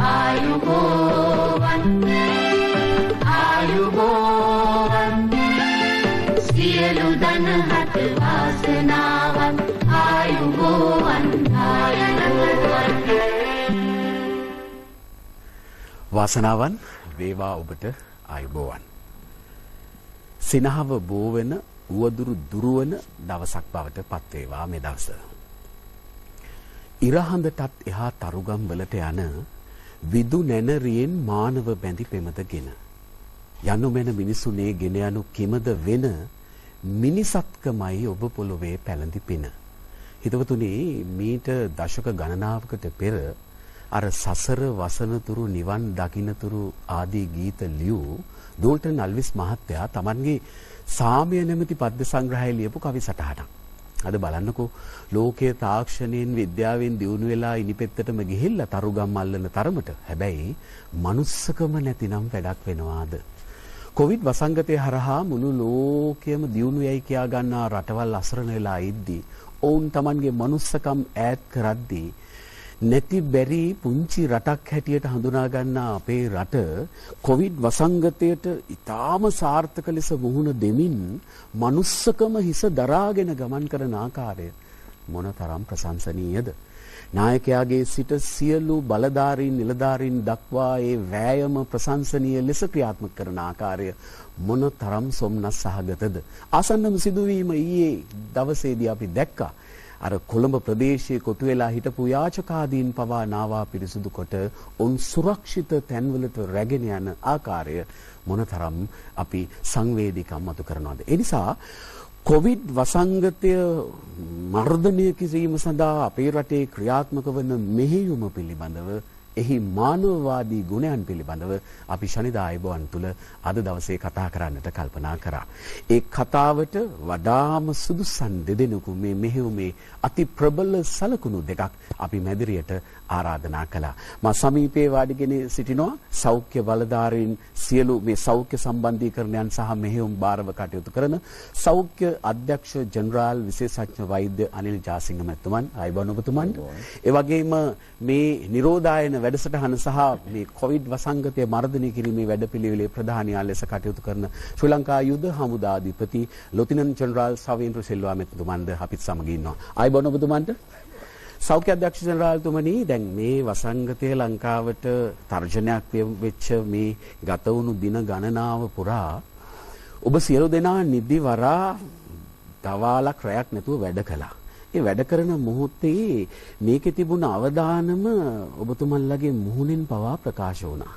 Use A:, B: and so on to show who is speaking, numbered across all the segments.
A: ආයුබෝවන් ආයුබෝවන් සියලු දනහට වාසනාවන් ආයුබෝවන් ආයුබෝවන්
B: වාසනාවන් වේවා ඔබට ආයුබෝවන්. සිනහව බෝවෙන උවදුරු දුරවන දවසක් බවට පත් වේවා මේ දවස. ඉරහඳටත් එහා තරුගම් වලට යන විදු නැනරියෙන් මානව බැඳි පෙමදගෙන යනු මෙන මිනිසුනේ ගෙන යනු කිමද වෙන මිනිසත්කමයි ඔබ පොළොවේ පැලඳි පින. හිතවතුනි මීට දශක ගණනාවකට පෙර අර සසර වසනතුරු නිවන් දකින්නතුරු ආදී ගීත ලියූ ඩෝල්ටන් අල්විස් මහත්තයා Tamanගේ සාමය නැමැති පද්‍ය සංග්‍රහය ලියපු කවි සටහනක්. අද බලන්නකෝ ලෝකයේ තාක්ෂණයෙන් විද්‍යාවෙන් දියුණු වෙලා ඉනිපෙත්තටම ගිහිල්ලා තරුගම් අල්ලන තරමට. හැබැයි මනුස්සකම නැතිනම් වැඩක් වෙනවාද? කොවිඩ් වසංගතය හරහා මුළු ලෝකයම දියුණු යයි කියා ගන්නා රටවල් අසරණ වෙලා ඉද්දී ඔවුන් Tamanගේ මනුස්සකම් ඈඩ් කරද්දී නැති බැරි පුංචි රටක් හැටියට හඳුනා ගන්නා අපේ රට කොවිඩ් වසංගතයට ඊටාම සාර්ථක ලෙස මුහුණ දෙමින් මනුස්සකම හිස දරාගෙන ගමන් කරන ආකාරය මොනතරම් ප්‍රශංසනීයද? නායකයාගේ සිට සියලු බලධාරීන් නිලධාරීන් දක්වා ඒ වෑයම ප්‍රශංසනීය ලෙස ක්‍රියාත්මක කරන ආකාරය මොනතරම් සොම්නස් සහගතද? ආසන්නම සිදුවීම ඊයේ දවසේදී අපි දැක්කා. අර කොළඹ ප්‍රදේශයේ කොටු වෙලා හිටපු යාචකාදීන් පවා නාවා පිරිසුදු කොට උන් සුරක්ෂිත තැන්වලට රැගෙන යන ආකාරය මොනතරම් අපි සංවේදීකම් මතු කරනවද? ඒ නිසා කොවිඩ් වසංගතය මර්ධනය කිරීම සඳහා අපේ රටේ ක්‍රියාත්මක වන මෙහෙයුම පිළිබඳව එහි මානවවාදී ගුණයන් පිළිබඳව අපි ශනිදා ආයුබෝවන් තුල අද දවසේ කතා කරන්නට කල්පනා කරා. ඒ කතාවට වඩාම සුදුසන් දෙදෙනෙකු මේ මෙහෙයුමේ අති ප්‍රබල සලකුණු දෙකක් අපි මැදිරියට ආරාධනා කළා. මා සමීපයේ වාඩිගෙන සිටිනවා සෞඛ්‍ය බලධාරීන් සියලු මේ සෞඛ්‍ය සම්බන්ධීකරණයන් සහ මෙහෙයුම් භාරව කටයුතු කරන සෞඛ්‍ය අධ්‍යක්ෂ ජෙනරාල් විශේෂඥ වෛද්‍ය අනිල් ජාසිංහ මැතිතුමන් ආයුබෝවන් ඔබතුමන්ට. ඒ වගේම මේ නිරෝධායන වැඩසටහන සහ මේ කොවිඩ් වසංගතය මර්ධනය කිරීමේ වැඩපිළිවෙලේ ප්‍රධානියා ලෙස කටයුතු කරන ශ්‍රී ලංකා යුද හමුදා අධිපති ලොතිනන්ට් ජෙනරාල් සවීන්ද්‍ර සිල්වා මැතිතුමන්ද අපිත් සමග ඉන්නවා. ආයුබෝවන් ඔබතුමන්ට. සෞඛ්‍ය අධ්‍යක්ෂ ජෙනරාල්තුමනි දැන් මේ වසංගතය ලංකාවට තර්ජනයක් වෙච්ච මේ ගත වුණු දින ගණනාව පුරා ඔබ සියලු දෙනා නිදි වරා දවාලක් රැයක් නැතුව වැඩ කළා. ඒ වැඩ කරන මොහොතේ මේකේ තිබුණ අවදානම ඔබතුමන්ලගේ මුහුණෙන් පවා ප්‍රකාශ වුණා.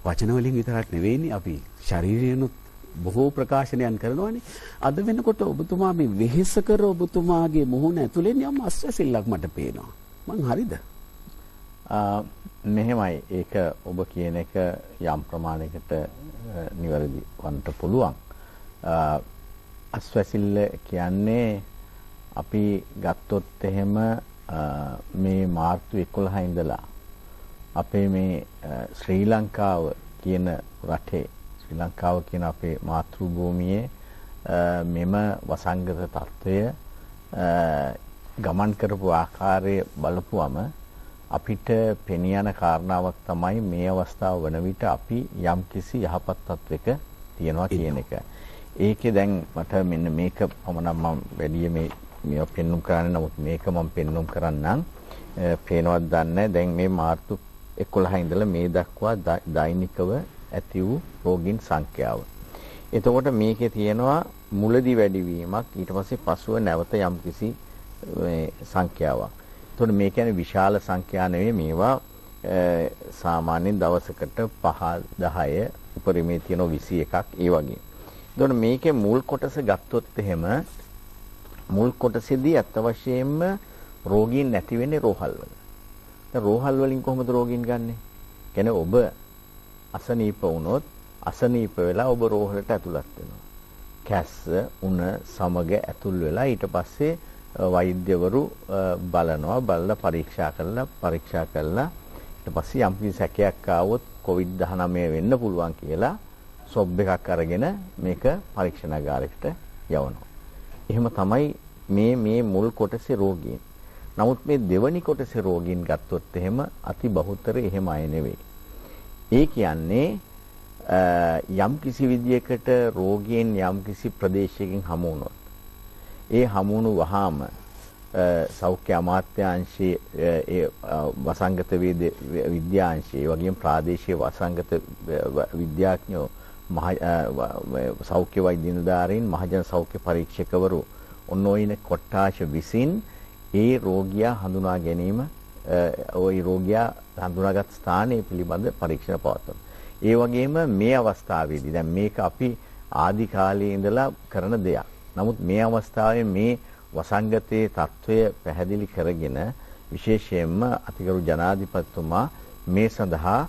B: වචන වලින් විතරක් නෙවෙයිනේ අපි ශරීරයෙන්ුත් බොහෝ ප්‍රකාශනයන් කරනවානේ. අද වෙනකොට ඔබතුමා මේ වෙහෙස කර ඔබතුමාගේ මුහුණ ඇතුලෙන් යම් අස්වැසිල්ලක් මට පේනවා. මං හරිද?
C: මෙහෙමයි. ඒක ඔබ කියන එක යම් ප්‍රමාණයකට නිවැරදි වන්නට පුළුවන්. අස්වැසිල්ල කියන්නේ අපි ගත්තොත් එහෙම මේ මාර්තු 11 ඉඳලා අපේ මේ ශ්‍රී ලංකාව කියන රටේ ශ්‍රී ලංකාව කියන අපේ මාතෘ භූමියේ මෙම වසංගත තත්ත්වය ගමන් කරපු ආකාරය බලපුවම අපිට පෙනී යන කාරණාවක් තමයි මේ අවස්ථාව වන විට අපි යම්කිසි යහපත් තත්වයක තියනවා කියන එක. ඒකේ දැන් මට මෙන්න මේක පමණක් මම වැඩි මේ පෙන්눔 කරන්නේ නමුත් මේක මම පෙන්눔 කරන්නම් පේනවත් දන්නේ දැන් මේ මාර්තු 11 ඉඳලා මේ දක්වා දෛනිකව ඇති වූ රෝගීන් සංඛ්‍යාව. එතකොට මේකේ තියෙනවා මුලදී වැඩිවීමක් ඊට පස්සේ පසුව නැවත යම්කිසි සංඛ්‍යාවක්. එතකොට මේ කියන්නේ විශාල සංඛ්‍යා නෙවෙයි මේවා සාමාන්‍යයෙන් දවසකට 5-10 උපරිමේ තියෙන 21ක් ඒ වගේ. එතකොට මේකේ මුල් කොටස ගත්තොත් එහෙම මුල් කොටසේදී අත්‍යවශ්‍යයෙන්ම රෝගීන් නැති වෙන්නේ රෝහල් වල. දැන් රෝහල් වලින් කොහොමද රෝගීන් ගන්නෙ? කියන්නේ ඔබ අසනීප වුණොත් අසනීප වෙලා ඔබ රෝහලට ඇතුළත් වෙනවා. කැස්ස උණ සමග ඇතුල් වෙලා ඊට පස්සේ වෛද්‍යවරු බලලා පරීක්ෂා කළා ඊට පස්සේ යම් කිසි සැකයක් ආවොත් COVID-19 වෙන්න පුළුවන් කියලා ස්වබ් එකක් අරගෙන මේක පරීක්ෂණාගාරයකට යවනවා. එහෙම තමයි මේ මුල් කොටසේ රෝගීන්. නමුත් මේ දෙවනි කොටසේ රෝගීන් ගත්තොත් එහෙම අති බහුතර එහෙම අය නෙවෙයි. ඒ කියන්නේ යම් කිසි විදියකට රෝගීන් යම් කිසි ප්‍රදේශයකින් හමු වුණොත් ඒ හමු වුණු වහාම සෞඛ්‍ය අමාත්‍යාංශයේ ඒ වසංගත විද්‍යාංශයේ වගේම ප්‍රාදේශීය වසංගත විද්‍යාඥයෝ සෞඛ්‍ය වෛද්‍ය නිලධාරීන් මහජන සෞඛ්‍ය පරීක්ෂකවරු ඔන්නෝයින කොට්ටාශ විසින් ඒ රෝගියා හඳුනා ගැනීම ওই රෝගියා හඳුනාගත් ස්ථානයේ පිළිබඳ පරීක්ෂණ පවත්වනවා. ඒ වගේම මේ අවස්ථාවේදී දැන් මේක අපි ආදි කාලයේ ඉඳලා කරන දෙයක්. නමුත් මේ අවස්ථාවේ මේ වසංගතයේ තත්වය පැහැදිලි කරගෙන විශේෂයෙන්ම අතිගරු ජනාධිපතිතුමා මේ සඳහා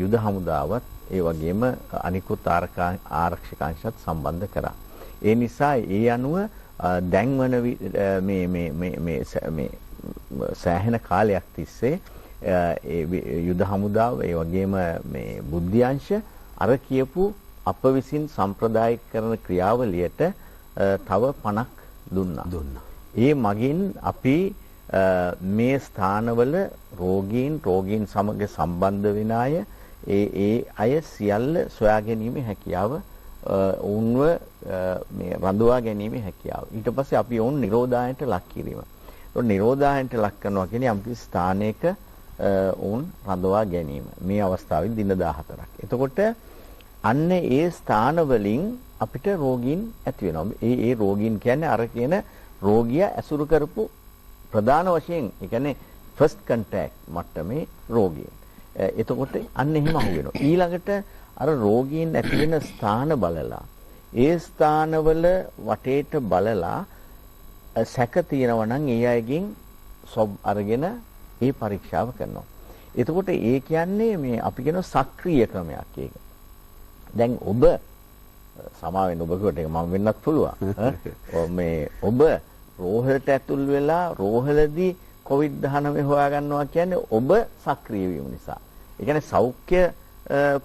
C: යුද හමුදාවත් ඒ වගේම අනිකුත් ආරක්ෂකාංශත් සම්බන්ධ කරා. ඒ නිසා ඒ අනුව දැන් වන මේ සෑහෙන කාලයක් තිස්සේ යුද හමුදාව ඒ වගේම මේ බුද්ධ්‍යංශ අර කියපු අප විසින් සම්ප්‍රදායික කරන ක්‍රියාවලියට තව පණක් දුන්නා. ඒ මගින් අපි මේ ස්ථානවල රෝගීන් සමග සම්බන්ධ වෙන අය ඒ අය සියල්ල සොයා ගැනීමේ හැකියාව ඔවුන්ව මේ රඳවා ගැනීමේ හැකියාව. ඊට පස්සේ අපි ඔවුන් නිරෝධායනට ලක් කිරීම. ඒ නිරෝධායනට ලක් කරනවා කියන්නේ යම් කිසි ස්ථානයක ඔවුන් රඳවා ගැනීම. මේ අවස්ථාවේ දින 14ක්. එතකොට අන්න ඒ ස්ථාන වලින් අපිට රෝගීන් ඇති වෙනවා. ඒ රෝගීන් කියන්නේ අර කියන රෝගියා ඇසුරු කරපු ප්‍රධාන වශයෙන් ඒ කියන්නේ ෆස්ට් කන්ටැක්ට් මට්ටමේ රෝගීන්. එතකොට අන්න එහෙම අහු වෙනවා. ඊළඟට අර රෝගීන් ඇති වෙන ස්ථාන බලලා ඒ ස්ථානවල වටේට බලලා සැක තියෙනවා නම් ඒ අයගෙන් සොබ් අරගෙන ඒ පරීක්ෂාව කරනවා. එතකොට ඒ කියන්නේ මේ අපි කියන සක්‍රීය ක්‍රමයක් ඒක. දැන් ඔබ සමාවෙන් ඔබ කිව්වට ඒක මම වෙන්නත් පුළුවන්. මේ ඔබ රෝහලට ඇතුල් වෙලා රෝහලදී COVID-19 හොයා ගන්නවා කියන්නේ ඔබ සක්‍රීය වීම නිසා. ඒ කියන්නේ සෞඛ්‍ය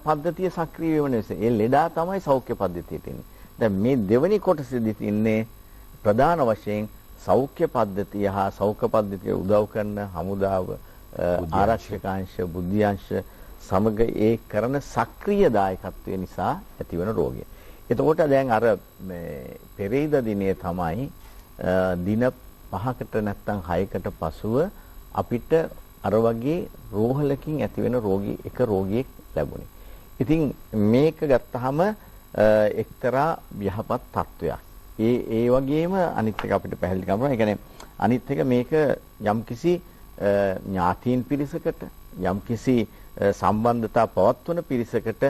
C: පද්ධතිය සක්‍රීය වීම නිසා. ඒ ලෙඩා තමයි සෞඛ්‍ය පද්ධතියට එන්නේ. දැන් මේ දෙවෙනි කොටසෙදි තින්නේ ප්‍රධාන වශයෙන් සෞඛ්‍ය පද්ධතිය හා සෞඛ්‍ය පද්ධතිය උදව් කරන හමුදාව ආරක්ෂකාංශ බුද්ධ්‍යංශ සමග ඒ කරන සක්‍රීය දායකත්වය නිසා ඇතිවන රෝගය. එතකොට දැන් අර මේ පෙරේද දිනේ තමයි දින 5කට නැත්නම් 6කට පසුව අපිට අර වගේ රෝහලකින් ඇතිවෙන එක රෝගියෙක් ලැබුණේ. ඉතින් මේක ගත්තාම එක්තරා යහපත් තත්වයක්. ඒ වගේම අනිත් එක අපිට පැහැදිලි කරනවා. ඒ කියන්නේ අනිත් එක මේක යම්කිසි ඥාතීන් පිරිසකට යම්කිසි සම්බන්ධතා පවත්වන පිරිසකට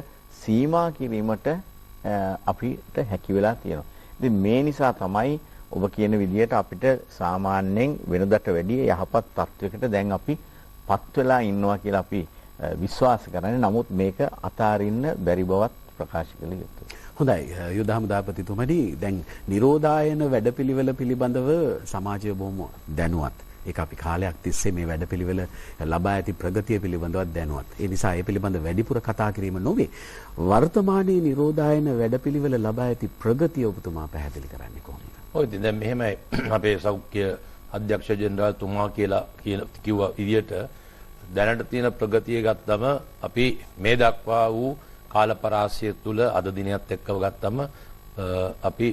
C: සීමා කිරීමට අපිට හැකි වෙලා තියෙනවා. ඉතින් මේ නිසා තමයි ඔබ කියන විදිහට අපිට සාමාන්‍යයෙන් වෙනදට වැඩිය යහපත් තත්වයකට දැන් අපි පත් වෙලා ඉන්නවා කියලා අපි විශ්වාස කරන්නේ. නමුත් මේක අතාරින්න බැරි බවත් ප්‍රකාශ කළ යුතුයි.
B: හොඳයි යුද හමුදාපතිතුමනි දැන් නිරෝධායන වැඩපිළිවෙල පිළිබඳව සමාජය බොහොම දැනුවත්. ඒක අපි කාලයක් තිස්සේ මේ වැඩපිළිවෙල ලබා ඇති ප්‍රගතිය පිළිබඳව දැනුවත්. ඒ නිසා ඒ පිළිබඳ වැඩිපුර කතා කිරීම නොවේ. වර්තමානයේ නිරෝධායන වැඩපිළිවෙල ලබා ඇති ප්‍රගතිය ඔබතුමා පැහැදිලි කරන්නේ කොහොමද?
D: ඔය ඉතින් දැන් මෙහෙමයි අපේ සෞඛ්‍ය අධ්‍යක්ෂ ජෙනරාල් තුමා කියලා කිව්වා විදියට දැනට තියෙන ප්‍රගතිය ගත්තම අපි මේ දක්වා වූ කාලපරාසය තුල අද දිනයත් එක්කව ගත්තම අපි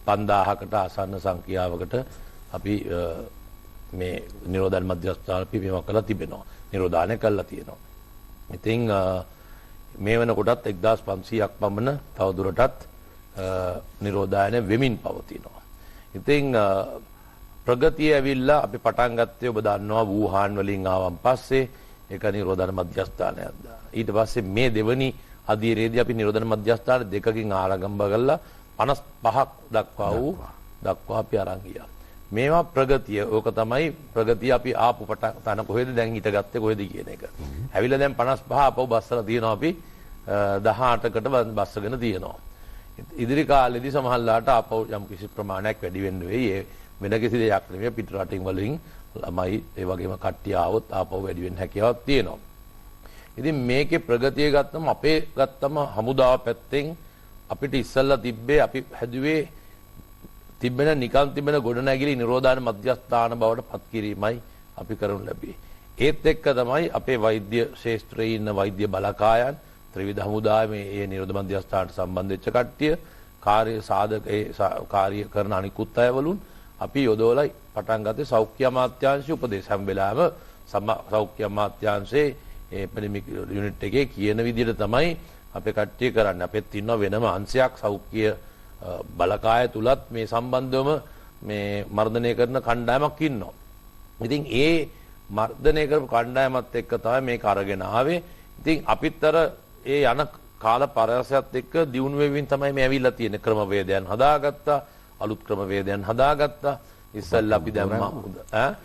D: 5000කට ආසන්න සංඛ්‍යාවකට අපි මේ නිරෝධායන මධ්‍යස්ථාන අපි මේවා කරලා තිබෙනවා. නිරෝධායන කරලා තියෙනවා. ඉතින් මේ වෙනකොටත් 1500ක් පමණ තවදුරටත් නිරෝධායන වෙමින් පවතිනවා. ඉතින් ප්‍රගතිය ඇවිල්ලා අපි පටන් ගත්තේ ඔබ දන්නවා වූහාන් වලින් ආවන් පස්සේ ඒක නිරෝධායන මධ්‍යස්ථානයක් දාන. ඊට පස්සේ මේ දෙවනි අධීරයේදී අපි නිරෝධායන මධ්‍යස්ථාන දෙකකින් ආරම්භ කළා 55ක් දක්වා අපි අරන් ගියා. මේවා ප්‍රගතිය. ඕක තමයි ප්‍රගතිය අපි ආපු තන කොහෙද දැන් හිටගත්තේ කොහෙද කියන එක. ඇවිල්ලා දැන් 55 අපව බස්සලා තියෙනවා අපි 18කට බස්සගෙන තියෙනවා. ඉදිරි කාලෙදී සමහරලාට ආපහු යම් කිසි ප්‍රමාණයක් වැඩි වෙන්න වෙයි. ඒ වෙන කිසි දෙයක් නෙමෙයි පිට රටින් වලින් ළමයි ඒ වගේම කට්ටිය ආවොත් ආපහු වැඩි වෙන්න හැකියාවක් තියෙනවා. ඉතින් මේකේ ප්‍රගතිය ගත්තම හමුදාව පැත්තෙන් අපිට ඉස්සල්ලා තිබ්බේ අපි හැදුවේ තිබෙන නිකන් තිබෙන ගොඩනැගිලි නිරෝධායන මධ්‍යස්ථාන බවට පත් කිරීමයි අපි කරනු ලැබුවේ. ඒත් එක්ක තමයි අපේ වෛද්‍ය ශාස්ත්‍රයේ ඉන්න වෛද්‍ය බලකායන් ත්‍රිවිධ හමුදාවේ මේ නිරෝධ මධ්‍යස්ථානට සම්බන්ධ වෙච්ච කට්ටිය කාර්ය සාධක කාර්ය කරන අනිකුත් අයවලුන් අපි යොදවලා පටන් ගත්තේ සෞඛ්‍ය අමාත්‍යාංශයේ උපදේශ හැම වෙලාවෙම සෞඛ්‍ය අමාත්‍යාංශයේ එපිඩෙමික් යුනිට් එකේ කියන විදිහට තමයි අපේ කට්ටිය කරන්නේ. අපෙත් ඉන්නවා වෙනම අංශයක් සෞඛ්‍ය බලකාය තුලත් මේ සම්බන්ධවම මේ මර්ධනය කරන කණ්ඩායමක් ඉන්නවා. ඉතින් ඒ මර්ධනය කරපු කණ්ඩායමත් එක්ක තමයි මේක අරගෙන ආවේ. ඉතින් අපිත් අර ඒ යන කාල පරාසයත් එක්ක දියුණු වෙමින් තමයි මේ ඇවිල්ලා තියෙන ක්‍රමවේදයන් හදාගත්තා, අලුත් ක්‍රමවේදයන් හදාගත්තා. ඉස්සෙල්ලා අපි දැම්මා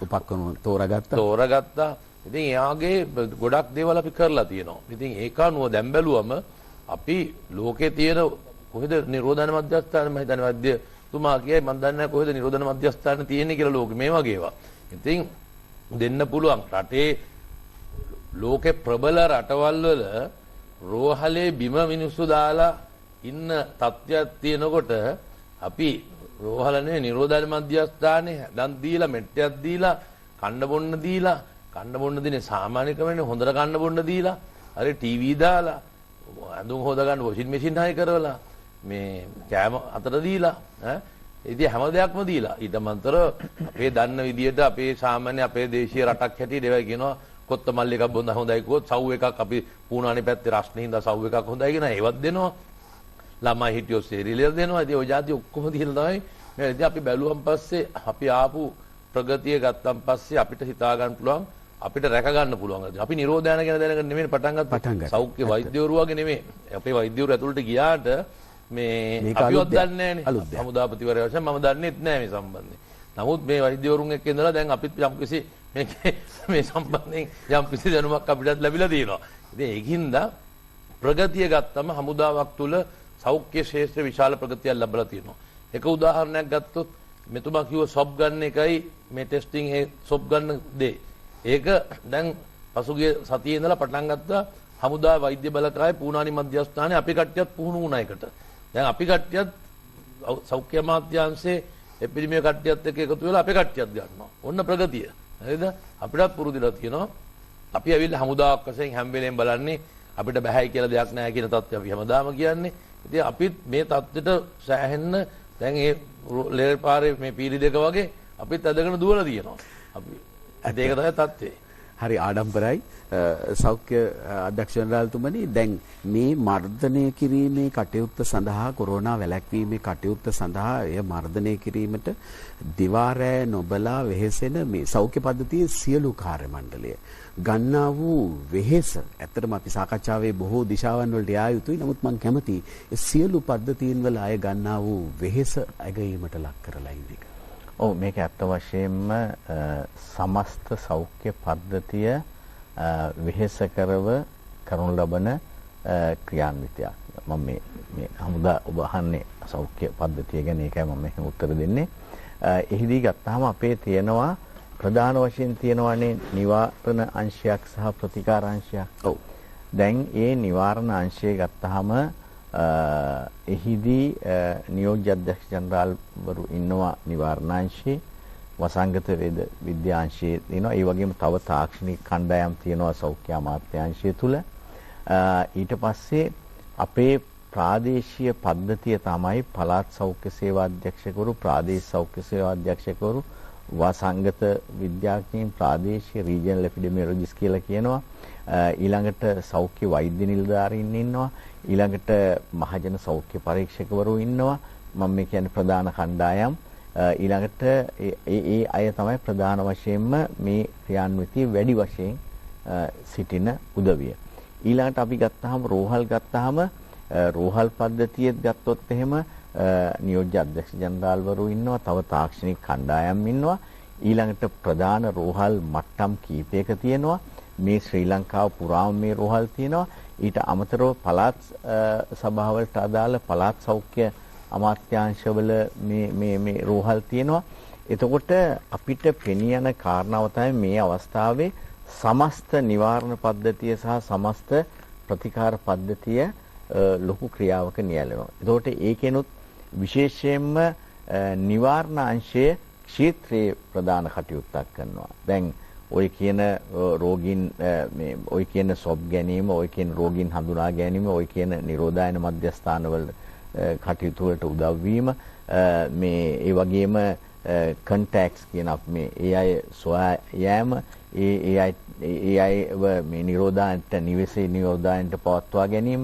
B: උපක්‍රම
D: තෝරගත්තා. ඉතින් එයාගේ ගොඩක් දේවල් අපි කරලා තියෙනවා. ඉතින් ඒක අනුව දැන් බැලුවම අපි ලෝකේ තියෙන කොහෙද නිරෝධන මධ්‍යස්ථාන මම හිතන්නේ වෛද්‍යතුමා කියයි මම දන්නේ නැහැ කොහෙද නිරෝධන මධ්‍යස්ථාන තියෙන්නේ කියලා ලෝකෙ මේ වගේ ඒවා. ඉතින් දෙන්න පුළුවන් රටේ ලෝකේ ප්‍රබල රටවල් වල රෝහලේ බිම මිනිස්සු දාලා ඉන්න තත්ත්වයක් තියෙනකොට අපි රෝහලනේ නිරෝධන මධ්‍යස්ථානේ දන් දීලා මෙට්ටයක් දීලා කන්න බොන්න දිනේ සාමාන්‍ය ක්‍රමනේ හොඳට කන්න බොන්න දීලා හරි ටීවී දාලා ඇඳුම් හොදා ගන්න වොෂින් මැෂින් හයි කරවලා මේ කෑම අතට දීලා ඉතින් හැම දෙයක්ම දීලා ඊට මන්තර අපේ දන්න විදියට අපේ සාමාන්‍ය අපේ දේශීය රටක් හැටියට ඒවා කියනවා කොත්තමල්ලි එකක් බොන්න හොඳයි කිව්වොත් සව් එකක් අපි පුණානේ පැත්තේ රස්නේ හින්දා සව් එකක් හොඳයි කියන ඒවත් දෙනවා ළමයි හිටියොත් සීරියල් දෙනවා ඉතින් ওই જાති ඔක්කොම දීලා තමයි මේ ඉතින් අපි බැලුවන් පස්සේ අපි ආපු ප්‍රගතිය ගත්තන් පස්සේ අපිට හිතා ගන්න පුළුවන් අපිට රැක ගන්න පුළුවන්. අපි නිරෝධායන ගැන දැනගන්න නෙමෙයි පටන් ගත්තා. සෞඛ්‍ය වෛද්‍යවරු වගේ නෙමෙයි. අපේ වෛද්‍යවරු ඇතුළට ගියාට මේ අපිවත් දන්නේ නැහැ. හමුදාපතිවරයා වශයෙන් මම දන්නේත් නැහැ මේ සම්බන්ධයෙන්. නමුත් මේ වෛද්‍යවරුන් එක්ක ඉඳලා දැන් අපිත් යම්කිසි මේ සම්බන්ධයෙන් යම්කිසි දැනුමක් අපිටත් ලැබිලා තියෙනවා. ඉතින් ඒකින්ද ප්‍රගතිය ගත්තම හමුදාවක් තුල සෞඛ්‍ය ශාස්ත්‍ර විශාල ප්‍රගතියක් ලැබලා තියෙනවා. එක උදාහරණයක් ගත්තොත් මෙතුමා කිව්ව සොබ් ගන්න එකයි මේ ටෙස්ටිං ඒ සොබ් ගන්න දේ. ඒක දැන් පසුගිය සතියේ ඉඳලා පටන් ගත්තා හමුදා වෛද්‍ය බලකාය පූනානි මධ්‍යස්ථානයේ අපි කට්ටියත් පුහුණු වුණා එකට. දැන් අපි කට්ටියත් සෞඛ්‍ය අමාත්‍යාංශයේ එපිඩිමිය කට්ටියත් එක්ක එකතු වෙලා අපි කට්ටියත් ගන්නවා. ඔන්න ප්‍රගතිය. හරිද? අපිටත් පුරුදුලා තියෙනවා. අපි ඇවිල්ලා හමුදාවක් වශයෙන් හැම වෙලේම බලන්නේ අපිට බෑයි කියලා දෙයක් නැහැ කියන තත්ත්වය අපි හැමදාම කියන්නේ. ඉතින් අපිත් මේ තත්ත්වෙට සෑහෙන්න දැන් ඒ ලේර් පාරේ මේ පීරි දෙක වගේ අපිත් ඇදගෙන දුවලා තියෙනවා. අපි ඒක තමයි තත්ත්වය.
B: හරි ආඩම්බරයි සෞඛ්‍ය අධ්‍යක්ෂ ජනරාල්තුමනි දැන් මේ මර්ධනය කිරීමේ කටයුත්ත සඳහා කොරෝනා වැළැක්වීමේ කටයුත්ත සඳහා එය මර්ධනය කිරීමට දිවා රැ නොබලා වෙහෙසෙන මේ සෞඛ්‍ය පද්ධතියේ සියලු කාර්ය මණ්ඩලය ගන්නා වූ වෙහෙස ඇත්තටම අපි සාකච්ඡාවේ බොහෝ දිශාවන් වලට යා යුතුයි. නමුත් මම කැමතියි ඒ සියලු පද්ධතීන් වල අය ගන්නා වූ වෙහෙස අගයීමට ලක් කරලා ඉන්න එක.
C: ඔව් මේක ඇත්ත වශයෙන්ම සමස්ත සෞඛ්‍ය පද්ධතිය වෙහෙස කරව කරනු ලබන ක්‍රියාන්විතයක්. මම මේ හමුදා ඔබ අහන්නේ සෞඛ්‍ය පද්ධතිය ගැන ඒකයි මම මෙහෙම උත්තර දෙන්නේ. එහිදී ගත්තාම අපේ තියෙනවා ප්‍රධාන වශයෙන් තියෙනවානේ නිවාරණ අංශයක් සහ ප්‍රතිකාර අංශයක්. ඔව්. දැන් ඒ නිවාරණ අංශය ගත්තාම එහිදී නියෝජ්‍ය අධ්‍යක්ෂ ජනරාල්වරු ඉන්නවා නිවාරණාංශයේ වසංගත වේද විද්‍යාංශයේ තියෙනවා. ඒ වගේම තව තාක්ෂණික කණ්ඩායම් තියෙනවා සෞඛ්‍ය අමාත්‍යාංශය තුල. ඊට පස්සේ අපේ ප්‍රාදේශීය පද්ධතිය තමයි පළාත් සෞඛ්‍ය සේවා අධ්‍යක්ෂකවරු, ප්‍රාදේශීය සෞඛ්‍ය සේවා අධ්‍යක්ෂකවරු, වසංගත විද්‍යාඥයින්, ප්‍රාදේශීය රීජනල් එපිඩෙමියොලොජිස්ට් කියලා කියනවා. ඊළඟට සෞඛ්‍ය වෛද්‍ය නිලධාරීන් ඉන්නවා. ඊළඟට මහජන සෞඛ්‍ය පරීක්ෂකවරු ඉන්නවා. මම මේ කියන්නේ ප්‍රධාන කණ්ඩායම්. ඊළඟට ඒ අය තමයි ප්‍රධාන වශයෙන්ම මේ ක්‍රියාන්විතී වැඩි වශයෙන් සිටින උදවිය. ඊළඟට අපි ගත්තාම රෝහල් ගත්තාම රෝහල් පද්ධතියෙත් ගත්තොත් එහෙම නියෝජ්‍ය අධ්‍යක්ෂ ජනරාල්වරු ඉන්නවා. තව තාක්ෂණික කණ්ඩායම් ඉන්නවා. ඊළඟට ප්‍රධාන රෝහල් මට්ටම් කීපයක තියෙනවා. මේ ශ්‍රී ලංකාව පුරාම මේ රෝහල් තියෙනවා. ඊට අමතරව පළාත් සභාවලට අදාළ පළාත් සෞඛ්‍ය අමාත්‍යාංශවල මේ රෝහල් තියෙනවා. එතකොට අපිට පෙනී යන කාරණාව තමයි මේ අවස්ථාවේ සමස්ත නිවාරණ පද්ධතිය සහ සමස්ත ප්‍රතිකාර පද්ධතිය ලොකු ක්‍රියාවක නියැලෙනවා. එතකොට ඒකෙනුත් විශේෂයෙන්ම නිවාරණ අංශයේ ක්ෂේත්‍රයේ ප්‍රධාන කටයුත්තක් කරනවා. දැන් ඔය කියන රෝගීන් මේ ඔය කියන සොබ් ගැනීම, ඔය කියන රෝගීන් හඳුනා ගැනීම, ඔය කියන නිරෝධායන මධ්‍යස්ථානවල කටයුතු වලට උදව් වීම, මේ ඒ වගේම කන්ටැක්ට්ස් කියන මේ ඒ අය සොයා යෑම, ඒ අයව මේ නිරෝධායනට නිවෙසේ නිරෝධායනට පවත්වා ගැනීම,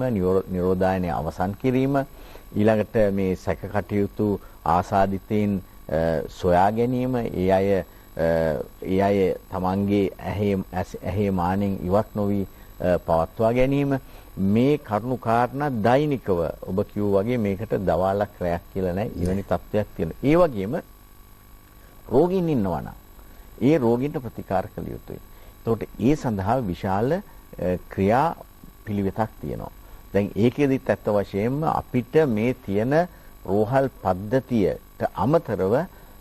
C: නිරෝධායනය අවසන් කිරීම, ඊළඟට මේ සැක කටයුතු ආසාදිතයින් සොයා ගැනීම, ඒ අය තමන්ගේ ඇහි මානෙන් ඉවත් නොවි පවත්වා ගැනීම, මේ කරුණු කාරණා දෛනිකව ඔබ කිව්වා වගේ මේකට දවාලක් රැයක් කියලා නැහැ, එවැනි තත්ත්වයක් තියෙනවා. ඒ වගේම රෝගීන් ඉන්නවා නම් ඒ රෝගීන්ට ප්‍රතිකාර කළ යුතුයි. එතකොට ඒ සඳහා විශාල ක්‍රියා පිළිවෙතක් තියෙනවා. දැන් ඒකෙදිත් ඇත්ත වශයෙන්ම අපිට මේ තියෙන රෝහල් පද්ධතියට අමතරව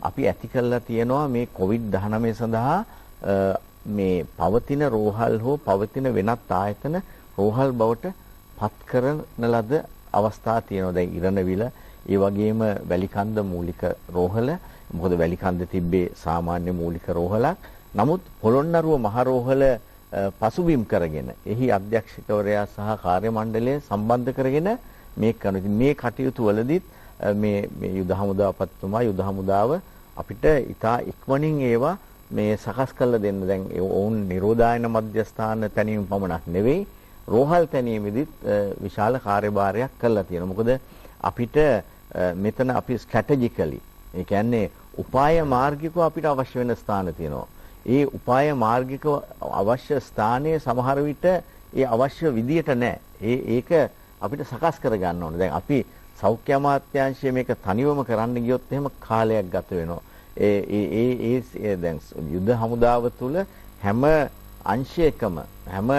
C: අපි ඇති කරලා තියෙනවා මේ COVID-19 සඳහා මේ පවතින රෝහල් හෝ පවතින වෙනත් ආයතන රෝහල් බවට පත් කරන ලද අවස්ථා තියෙනවා. දැන් ඉරණවිල, ඒ වගේම වැලිකන්ද මූලික රෝහල. මොකද වැලිකන්ද තිබ්බේ සාමාන්‍ය මූලික රෝහලක්. නමුත් පොළොන්නරුව මහ රෝහල පසුබිම් කරගෙන එහි අධ්‍යක්ෂකවරයා සහ කාර්ය මණ්ඩලය සම්බන්ධ කරගෙන මේ කටයුතු වලදීත් මේ යුද හමුදාපතිතුමා යුද හමුදාව අපිට ඉතා ඉක්මනින් ඒවා මේ සකස් කරලා දෙන්න. දැන් ඔවුන් නිරෝධායන මධ්‍යස්ථාන තැනීම පමණක් නෙවෙයි, රෝහල් තැනීමෙදිත් විශාල කාර්යභාරයක් කරලා තියෙනවා. මොකද අපිට මෙතන අපි ස්ට්‍රැටජිකලි, ඒ කියන්නේ උපාය මාර්ගිකව අපිට අවශ්‍ය වෙන ස්ථාන තියෙනවා. ඒ උපාය මාර්ගික අවශ්‍ය ස්ථානයේ සමහර විට ඒ අවශ්‍ය විදියට නැහැ. ඒක අපිට සකස් කර ගන්න ඕනේ. දැන් අපි සෞඛ්‍ය අමාත්‍යාංශය මේක තනිවම කරන්න ගියොත් එහෙම කාලයක් ගත වෙනවා. ඒ දැන් යුද හමුදාව තුල හැම අංශයකම හැම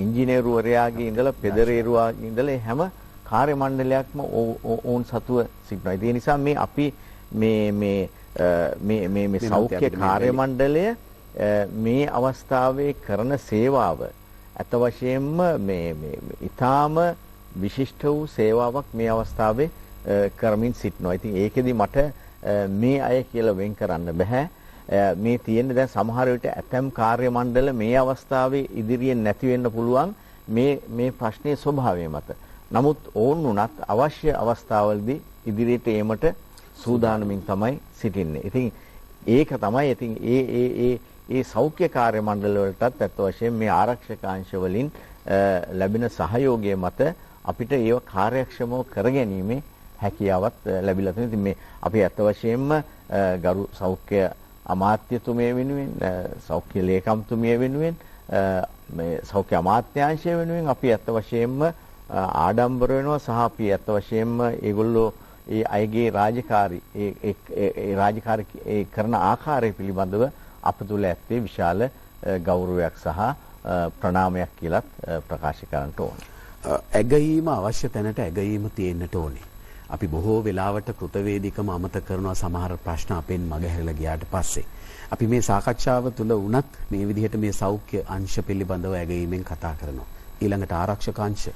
C: ඉංජිනේරුවරයාගේ ඉඳලා පෙදරේරුවාගේ ඉඳලා හැම කාර්ය මණ්ඩලයක්ම ඕන් සතුව සිටිනවා. ඒ නිසා මේ අපි මේ සෞඛ්‍ය කාර්ය මණ්ඩලය මේ අවස්ථාවේ කරන සේවාව අත වශයෙන්ම මේ ඊටාම විශිෂ්ට වූ සේවාවක් මේ අවස්ථාවේ කරමින් සිටිනවා. ඉතින් ඒකෙදි මට මේ අය කියලා වෙන් කරන්න බෑ. මේ තියෙන්නේ දැන් සමහර විට ඇතම් කාර්ය මණ්ඩල මේ අවස්ථාවේ ඉදිරියෙන් නැති වෙන්න පුළුවන් මේ ප්‍රශ්නයේ ස්වභාවය මත. නමුත් ඕන් උනත් අවශ්‍ය අවස්ථාවලදී ඉදිරියට ඒමට සූදානමින් තමයි සිටින්නේ. ඉතින් ඒක තමයි ඉතින් ඒ සෞඛ්‍ය කාර්ය මණ්ඩල වලටත් අත් වශයෙන් මේ ආරක්ෂක අංශ වලින් ලැබෙන සහයෝගය මත අපිට ඒව කාර්යක්ෂමව කරගැනීමේ හැකියාවක් ලැබිලා තියෙනවා. ඉතින් මේ අපි අත් වශයෙන්ම ගරු සෞඛ්‍ය අමාත්‍යතුමිය වෙනුවෙන්, සෞඛ්‍ය ලේකම්තුමිය වෙනුවෙන්, මේ සෞඛ්‍ය අමාත්‍යාංශය වෙනුවෙන් අපි අත් වශයෙන්ම ආඩම්බර වෙනවා සහ අපි අත් වශයෙන්ම ඒගොල්ලෝ ඒ අයගේ රාජකාරී කරන ආකාරය පිළිබඳව අප තුළ ඇත්තේ විශාල ගෞරවයක් සහ ප්‍රණාමයක් කියලා ප්‍රකාශ කරන්නට ඕනේ.
B: ඇගීම අවශ්‍ය තැනට ඇගීම තියෙන්නට ඕනේ. අපි බොහෝ වෙලාවට කෘතවේදීකම අමතක කරනවා සමහර ප්‍රශ්න අපෙන් මගහැරලා ගියාට පස්සේ. අපි මේ සාකච්ඡාව තුළ වුණත් මේ විදිහට මේ සෞඛ්‍ය අංශ පිළිබඳව ඇගීමෙන් කතා කරනවා. ඊළඟට ආරක්ෂක අංශ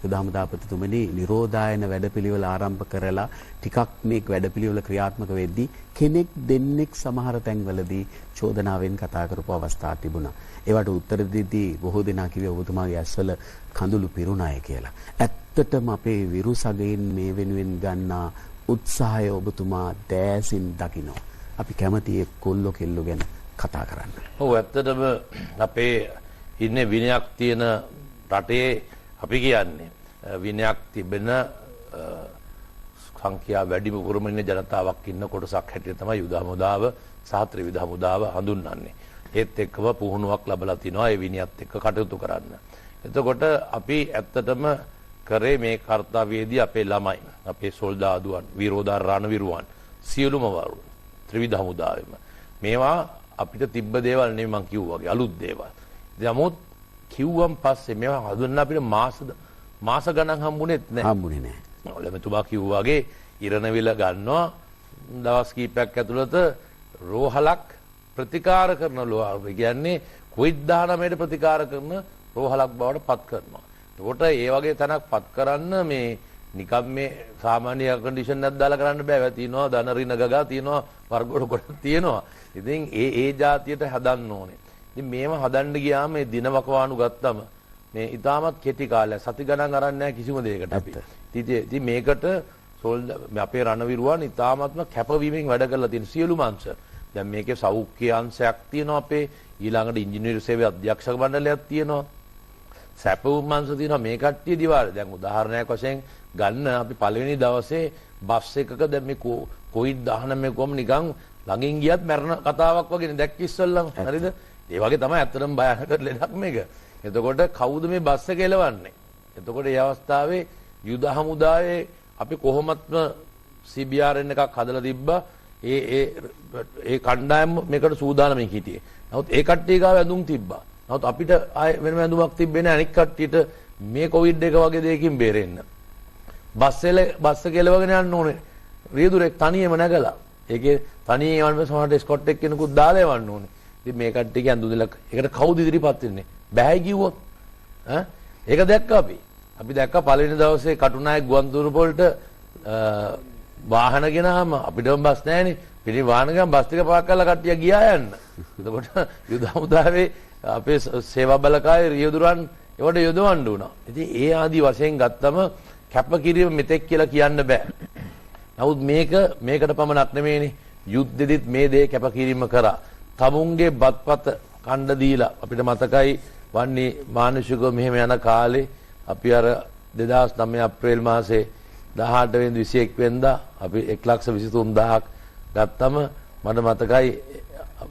B: යුද හමුදාපතිතුමනි නිරෝධායන වැඩපිළිවෙල ආරම්භ කරලා ටිකක් මේ වැඩපිළිවෙල ක්‍රියාත්මක වෙද්දී කෙනෙක් දෙන්නෙක් සමහර තැන්වලදී චෝදනාවෙන් කතා කරපු අවස්ථා තිබුණා. ඒවට උත්තර දෙද්දී බොහෝ දෙනා කිව්වේ ඔබතුමාගේ ඇස්වල කඳුළු පිරුණාය කියලා. ඇත්තටම අපේ විරුසගයින් මේ වෙනුවෙන් ගන්නා උත්සාහය ඔබතුමා දෑසින් දකිනවා. අපි කැමති ඒ කොල්ලෝ කෙල්ලෝ ගැන කතා කරන්න.
D: ඔව් ඇත්තටම අපේ ඉන්නේ විනයක් තියෙන රටේ අපි කියන්නේ විනයක් තිබෙන සංඛ්‍යා වැඩිම පුරමින ජනතාවක් ඉන්න කොටසක් හැටියට තමයි යුද හමුදාව සහ ත්‍රිවිධ හමුදාව හඳුන්වන්නේ. ඒත් එක්කම පුහුණුවක් ලැබලා තිනවා ඒ විනයත් එක්ක කටයුතු කරන්න. එතකොට අපි ඇත්තටම කරේ මේ කාර්යවේදී අපේ ළමයි, අපේ සොල්දාදුවන්, විරෝධා රණවිරුවන් සියලුම වරු ත්‍රිවිධ හමුදාවෙම මේවා අපිට තිබ්බ දේවල් නෙමෙයි මං කිව්වා වගේ අලුත් දේවල්. නමුත් කිව්වන් පස්සේ මේවා හඳුන්වන්න අපිට මාස ගණන් හම්බුනේත් නැහැ.
B: හම්බුනේ නැහැ.
D: ඔලෙමතුමා කිව්වා වගේ ඉරණවිල ගන්නවා දවස් කිහිපයක් ඇතුළත රෝහලක් ප්‍රතිකාර කරන ලෝහල කියන්නේ COVID-19ට ප්‍රතිකාර කරන රෝහලක් බවට පත් කරනවා. ඒකට ඒ වගේ තැනක් පත් කරන්න මේ නිකම් මේ සාමාන්‍ය එයාර් කන්ඩිෂන් එකක් දාලා කරන්න බෑ. ඒවා තියෙනවා ධන රින ගගා තියෙනවා වර්ගවල කොට තියෙනවා. ඉතින් ඒ જાතියට හදන්න ඕනේ. ඉතින් මේව හදන්න ගියාම මේ දින වකවානු ගත්තම මේ ඊටමත් කෙටි කාලයක් සති ගණන් අරන් නැහැ කිසිම දෙයකට අපි. ඉතින් මේකට අපේ රණවිරුවන් ඊටාත්ම කැපවීමෙන් වැඩ කරලා තියෙන සියලුම අංශ. දැන් මේකේ සෞඛ්‍ය අංශයක් තියෙනවා අපේ. ඊළඟට ඉංජිනේරු සේවයේ අධ්‍යක්ෂක මණ්ඩලයක් තියෙනවා. සැපවුම් අංශ තියෙනවා. මේ කට්ටිය දිවාල. දැන් උදාහරණයක් වශයෙන් ගන්න අපි පළවෙනි දවසේ බස් එකක දැන් මේ කොවිඩ්-19 කොම නිකන් ළඟින් ගියත් මරණ කතාවක් වගේ දැක්ක ඉස්සෙල්ලම. හරිද? ඒ වගේ තමයි ඇත්තටම භයානක ලෙඩක් මේක. එතකොට කවුද මේ බස් එක එලවන්නේ? එතකොට මේ අවස්ථාවේ යුද හමුදාවේ අපි කොහොමත්ම CBRN එකක් හදලා තිබ්බා. ඒ කණ්ඩායම මේකට සූදානම්ින් හිටියේ. නමුත් ඒ කට්ටිය ගාව ඇඳුම් තිබ්බා. නමුත් අපිට ආයෙ වෙනම ඇඳුමක් තිබ්බේ නැහැ අනික් කට්ටියට මේ කොවිඩ් එක වගේ දෙයකින් බේරෙන්න. බස් එක එලවගෙන යන්න ඕනේ. රියදුරෙක් තනියම නැගලා. ඒකේ තනියෙන් යවන්න සමහරට ස්කොට් එක් කෙනෙකුත් දාලා යවන්න ඕනේ. ඉතින් මේ කට්ටියගේ ඇඳුම් දෙලක් ඒකට කවුද ඉදිරිපත් වෙන්නේ? බෑයි කිව්වොත්. ඒක දැක්කා අපි. අපි දැක්කා පළවෙනි දවසේ කටුනායක ගුවන්තොටුපළ වලට වාහන ගෙනාම අපිටම බස් නැහැනේ. පිටින් වාහන ගම බස් ටික පාක් කරලා කට්ටිය ගියා යන්න. එතකොට යුද හමුදාවේ අපේ සේවා බලකායේ රියදුරන් ඒවට යොදවන්න උනා. ඉතින් ඒ ආදි වශයෙන් ගත්තම කැපකිරීම මෙතෙක් කියලා කියන්න බෑ. නමුත් මේකට පමණක් නෙමෙයිනේ. යුද්ධෙදිත් මේ දේ කැපකිරීම කරා. තමුන්ගේ බත්පත කණ්ඩ දීලා අපිට මතකයි වන්නේ මානසිකව මෙහෙම යන කාලේ අපි අර 2009 අප්‍රේල් මාසේ 18 වෙනි 21 වෙනිදා අපි 1,23,000ක් ගත්තම මට මතකයි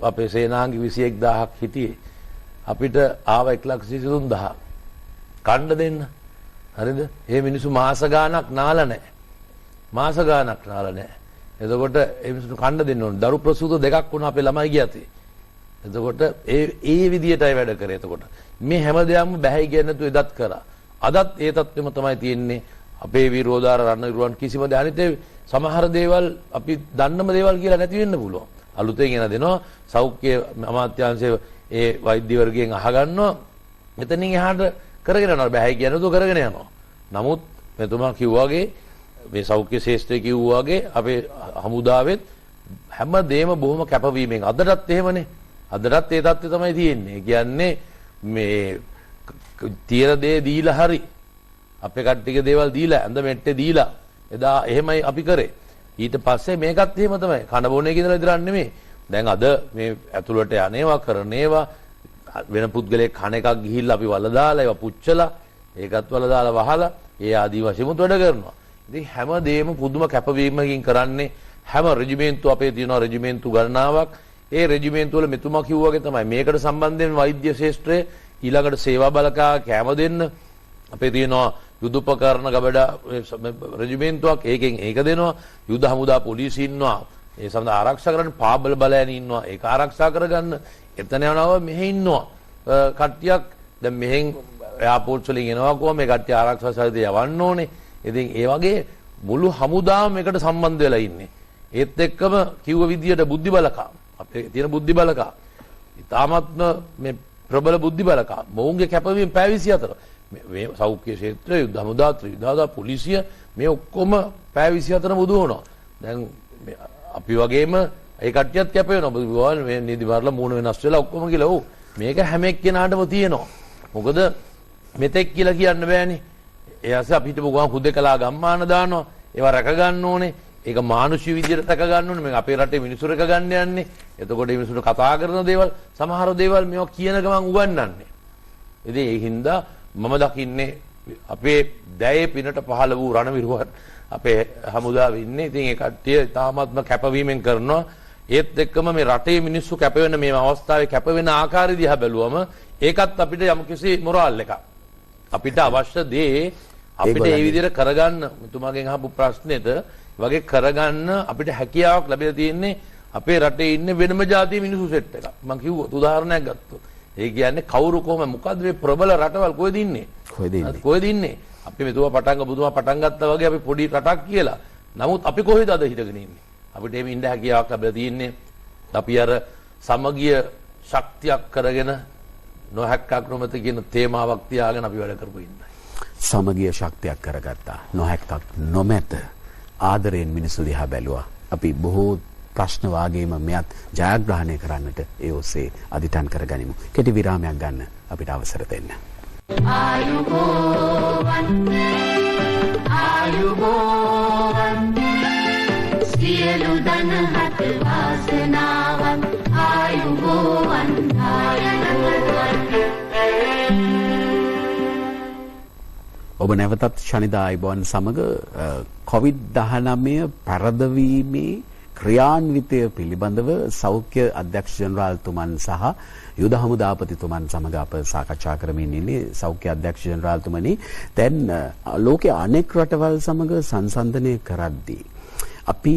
D: අපේ සේනාංග 21000ක් හිටියේ. අපිට ආව 1,23,000 කණ්ඩ දෙන්න. හරිද? මේ මිනිස්සු මාස ගාණක් නාලා නැහැ. මාස ගාණක් නාලා නැහැ. එතකොට මේ මිනිස්සු කණ්ඩ දෙන්න ඕනේ. දරු ප්‍රසූත දෙකක් වුණා අපේ ළමයි ගියතේ. එතකොට ඒ විදියටයි වැඩ කරේ. එතකොට මේ හැම දෙයක්ම බැහැයි කියන්නේ නැතුව එදත් කරා. අදත් ඒ තත්ත්වෙම තමයි තියෙන්නේ. අපේ විරෝධාර රණවිරුවන් කිසිම අනිත් සමහර දේවල් අපි දන්නම දේවල් කියලා නැති වෙන්න පුළුවන්. අලුතෙන් එන දෙනවා සෞඛ්‍ය අමාත්‍යාංශයේ ඒ වෛද්‍ය වර්ගයෙන් අහගන්නවා. එතනින් එහාට කරගෙන යනවා. බැහැයි කියන්නේ නැතුව කරගෙන යනවා. නමුත් මෙතුමා කිව්වාගේ මේ සෞඛ්‍ය ශාස්ත්‍රය කිව්වාගේ අපේ හමුදාවෙත් හැම දෙයක්ම බොහොම කැපවීමෙන් අදටත් එහෙමනේ. අදටත් ඒ தත්ත්වය තමයි තියෙන්නේ. කියන්නේ මේ තියෙන දේ දීලා හරි අපේ කට්ටියගේ දේවල් දීලා ඇඳ මෙට්ටේ දීලා එදා එහෙමයි අපි කරේ. ඊට පස්සේ මේකත් එහෙම තමයි. කන බොන එක ඉඳලා විතරක් නෙමෙයි. දැන් අද මේ ඇතුළට යන්නේවා කරන්නේවා වෙන පුද්ගලයෙක් කන එකක් ගිහිල්ලා අපි වල දාලා ඒවා පුච්චලා ඒකත් වල දාලා වහලා ඒ ආදී වශයෙන්ම වැඩ කරනවා. ඉතින් හැම දෙයක්ම පුදුම කැපවීමකින් කරන්නේ. හැම රෙජිමේන්තු අපේ තියෙනවා රෙජිමේන්තු ගණනාවක්. ඒ රෙජිමේන්තු වල මෙතුමා කිව්වාගේ තමයි මේකට සම්බන්ධයෙන් වෛද්‍ය ශාස්ත්‍රය ඊළඟට සේවා බලකා කැම දෙන්න අපේ තියෙනවා යුද උපකරණ ගබඩා රෙජිමේන්තුවක් ඒකෙන් ඒක දෙනවා යුද හමුදා පොලිසිය ඉන්නවා ඒ සඳහා ආරක්ෂා කරන්න පාබල බලයන් ඉන්නවා ඒක ආරක්ෂා කරගන්න එතන යනවා මෙහෙ ඉන්නවා කට්ටියක් දැන් මෙහෙන් එයාපෝට්ස් වලින් එනවා කොහොම මේ කට්ටිය ආරක්ෂා සහිතව යවන්න ඕනේ ඉතින් ඒ වගේ මුළු හමුදාම එකට සම්බන්ධ වෙලා ඉන්නේ ඒත් එක්කම කිව්ව විදියට බුද්ධි බලකා අපේ තියෙන බුද්ධි බලකා ඊ타මත්ම මේ ප්‍රබල බුද්ධි බලකා මොවුන්ගේ කැපවීම පැය 24 මේ සෞඛ්‍ය ක්ෂේත්‍රය යුද හමුදා ත්‍රිවිධ පොලිසිය මේ ඔක්කොම පැය 24 බුදු වුණා දැන් අපි වගේම ඒ කට්ටියත් කැප වෙනවා මේ නීති මාර්ගල මූණ වෙනස් වෙලා ඔක්කොම කියලා ඔව් මේක හැම එක්කෙනාටම තියෙනවා මොකද මෙතෙක් කියලා කියන්න බෑනේ ඒ ඇස අපිට මොකක්ද හුදකලා ගම්මාන දානවා ඒවා රැක ගන්න ඕනේ ඒක මානුෂික විදියට රැක ගන්න ඕනේ මේ අපේ රටේ මිනිස්සු රැක ගන්න යන්නේ එතකොට මේ මිනිස්සුන්ට කතා කරන දේවල් සමහර දේවල් මේවා කියන ගමන් උගන්වන්නේ ඉතින් ඒ හින්දා මම දකින්නේ අපේ දැයේ පිනට පහළ වූ රණවිරුවන් අපේ හමුදාවේ ඉන්නේ ඉතින් ඒ කට්ටිය තාමත්ම කැපවීමෙන් කරනවා ඒත් එක්කම මේ රටේ මිනිස්සු කැප වෙන මේ අවස්ථාවේ කැප වෙන ආකාරය දිහා බැලුවම ඒකත් අපිට යම්කිසි මොරාල් එකක් අපිට අවශ්‍ය දේ අපිට ඒ විදිහට කරගන්න මෙතුමාගෙන් අහපු ප්‍රශ්නෙට වගේ කරගන්න අපිට හැකියාවක් ලැබිලා තියෙන්නේ අපේ රටේ ඉන්නේ වෙනම ජාතිය මිනිස්සු සෙට් එකක් මම කිව්වොත් උදාහරණයක් ගත්තොත් ඒ කියන්නේ කවුරු කොහොම මොකද්ද මේ ප්‍රබල රටවල් කොහෙද ඉන්නේ කොහෙද ඉන්නේ අපි මෙතුමා පටන් ගත්තා වගේ අපි පොඩි රටක් කියලා නමුත් අපි කොහෙද අද හිටගෙන ඉන්නේ අපිට මේ ඉන්න හැකියාවක් ලැබිලා තියෙන්නේ අපි අර සමගිය ශක්තියක් කරගෙන නොහැක්කක් නොමැති කියන තේමාවක් තියාගෙන අපි වැඩ කරපු ඉන්නයි
B: සමගිය ශක්තියක් කරගත්තා. නොහැක්කක් නොමැත. ආදරයෙන් මිනිස්සු දිහා බැලුවා. අපි බොහෝ ප්‍රශ්න වාගේම මෙයත් ජයග්‍රහණය කරන්නට ඒ ඔස්සේ අදිටන් කරගනිමු. කෙටි විරාමයක් ගන්න අපිට අවසර දෙන්න.
A: ආයුබෝවන් ආයුබෝවන් සියලු දනහට වාසනාවන් ආයුබෝවන් ආයුබෝවන්.
B: ඔබ නැවතත් ශනිදා ආයුබෝවන් සමග COVID-19 පරදවීමේ ක්‍රියාන්විතය පිළිබඳව සෞඛ්‍ය අධ්‍යක්ෂ ජනරාල්තුමන් සහ යුද හමුදාපතිතුමන් සමග අප සාකච්ඡා කරමින් ඉන්නේ. සෞඛ්‍ය අධ්‍යක්ෂ ජනරාල්තුමනි, දැන් ලෝකයේ අනෙක් රටවල් සමග සංසන්දනය කරද්දී අපි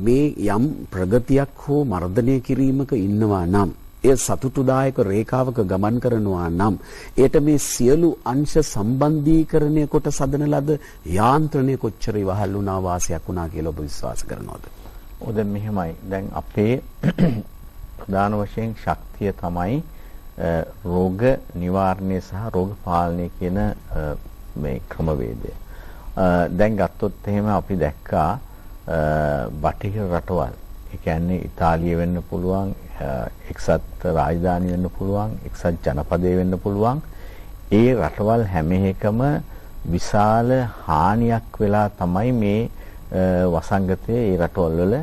B: මේ යම් ප්‍රගතියක් හෝ මර්ධනය කිරීමක ඉන්නවා නම්, එය සතුටුදායක රේඛාවක ගමන් කරනවා නම්, ඒට මේ සියලු අංශ සම්බන්ධීකරණය කොට සදන ලද යාන්ත්‍රණය කොච්චර ඉවහල් වුණා, වාසියක් වුණා කියලා ඔබ විශ්වාස කරනවද?
C: දැන් මෙහෙමයි. දැන් අපේ ප්‍රධාන වශයෙන් ශක්තිය තමයි රෝග නිවාරණය සහ රෝග පාලනය කියන මේ ක්‍රමවේදය. දැන් ගත්තොත් එහෙම අපි දැක්කා බටහිර රටවල්, ඒ කියන්නේ ඉතාලිය වෙන්න පුළුවන්, එක්සත් රාජධානි වෙන්න පුළුවන්, එක්සත් ජනපදය වෙන්න පුළුවන්. ඒ රටවල් හැම එකම විශාල හානියක් වෙලා තමයි මේ වසංගතයේ ඒ රටවල් වල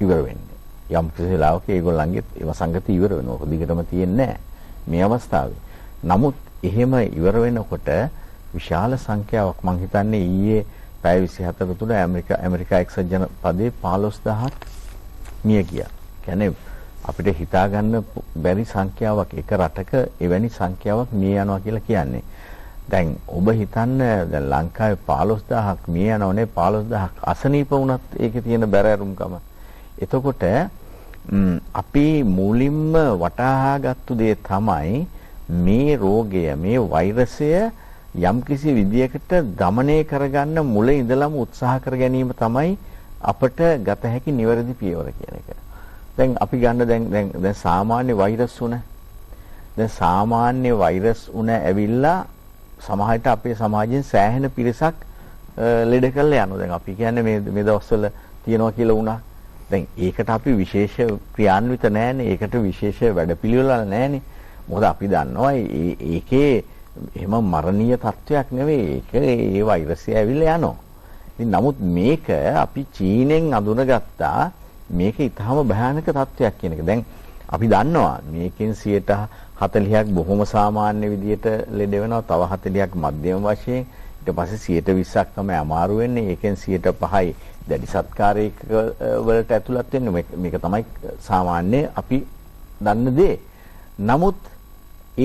C: ඉවර වෙන්නේ. යම් කිසි වෙලාවක ඒගොල්ලන්ගේ වසංගතය ඉවර වෙනවා. දිගටම තියෙන්නේ නැහැ මේ අවස්ථාවේ. නමුත් එහෙම ඉවර වෙනකොට විශාල සංඛ්‍යාවක්, මං හිතන්නේ ඊයේ පැය 24 තුළ ඇමරිකා එක්සත් ජනපදයේ 15000ක් මිය ගියා. කියන්නේ අපිට හිතා ගන්න බැරි සංඛ්‍යාවක් එක රටක එවැනි සංඛ්‍යාවක් මිය යනවා කියලා කියන්නේ. දැන් ඔබ හිතන්න, දැන් ලංකාවේ 15000ක් මිය යනවනේ, 15000ක් අසනීප වුණත් ඒකේ තියෙන බැරෑරුම්කම. එතකොට අපි මුලින්ම වටහාගත්තු දේ තමයි මේ රෝගය, මේ වෛරසය යම්කිසි විදියකට দমনය කරගන්න මුල ඉඳලම උත්සාහ කර ගැනීම තමයි අපට ගත හැකි නිවැරදි පියවර කියන එක. දැන් අපි ගන්න දැන් සාමාන්‍ය වෛරස් උණ. දැන් සාමාන්‍ය වෛරස් උණ ඇවිල්ලා සමහරට අපේ සමාජයෙන් සෑහෙන පිරිසක් ලෙඩ කරලා යනවා. දැන් අපි කියන්නේ මේ දවස්වල තියනවා කියලා වුණා. දැන් ඒකට අපි විශේෂ ක්‍රියාන්විත නැහැනේ. ඒකට විශේෂ වැඩපිළිවෙල නැහැනේ. මොකද අපි දන්නවා ඒකේ එහෙම මරණීය තත්වයක් නෙවෙයි. ඒක ඒ වෛරසය ඇවිල්ලා යනවා. ඉතින් නමුත් මේක අපි චීනෙන් අඳුනගත්තා මේක ඊටාම භයානක තත්වයක් කියන එක. දැන් අපි දන්නවා මේකෙන් 40%ක් බොහොම සාමාන්‍ය විදියට ලෙඩ වෙනවා. තව 40%ක් මධ්‍යම වශයෙන්. ඊට පස්සේ 20%ක් තමයි අමාරු වෙන්නේ. ඒකෙන් 5%යි දැඩි සත්කාරයක වලට ඇතුළත් වෙන්නේ. මේක තමයි සාමාන්‍ය අපි දන්න දේ. නමුත්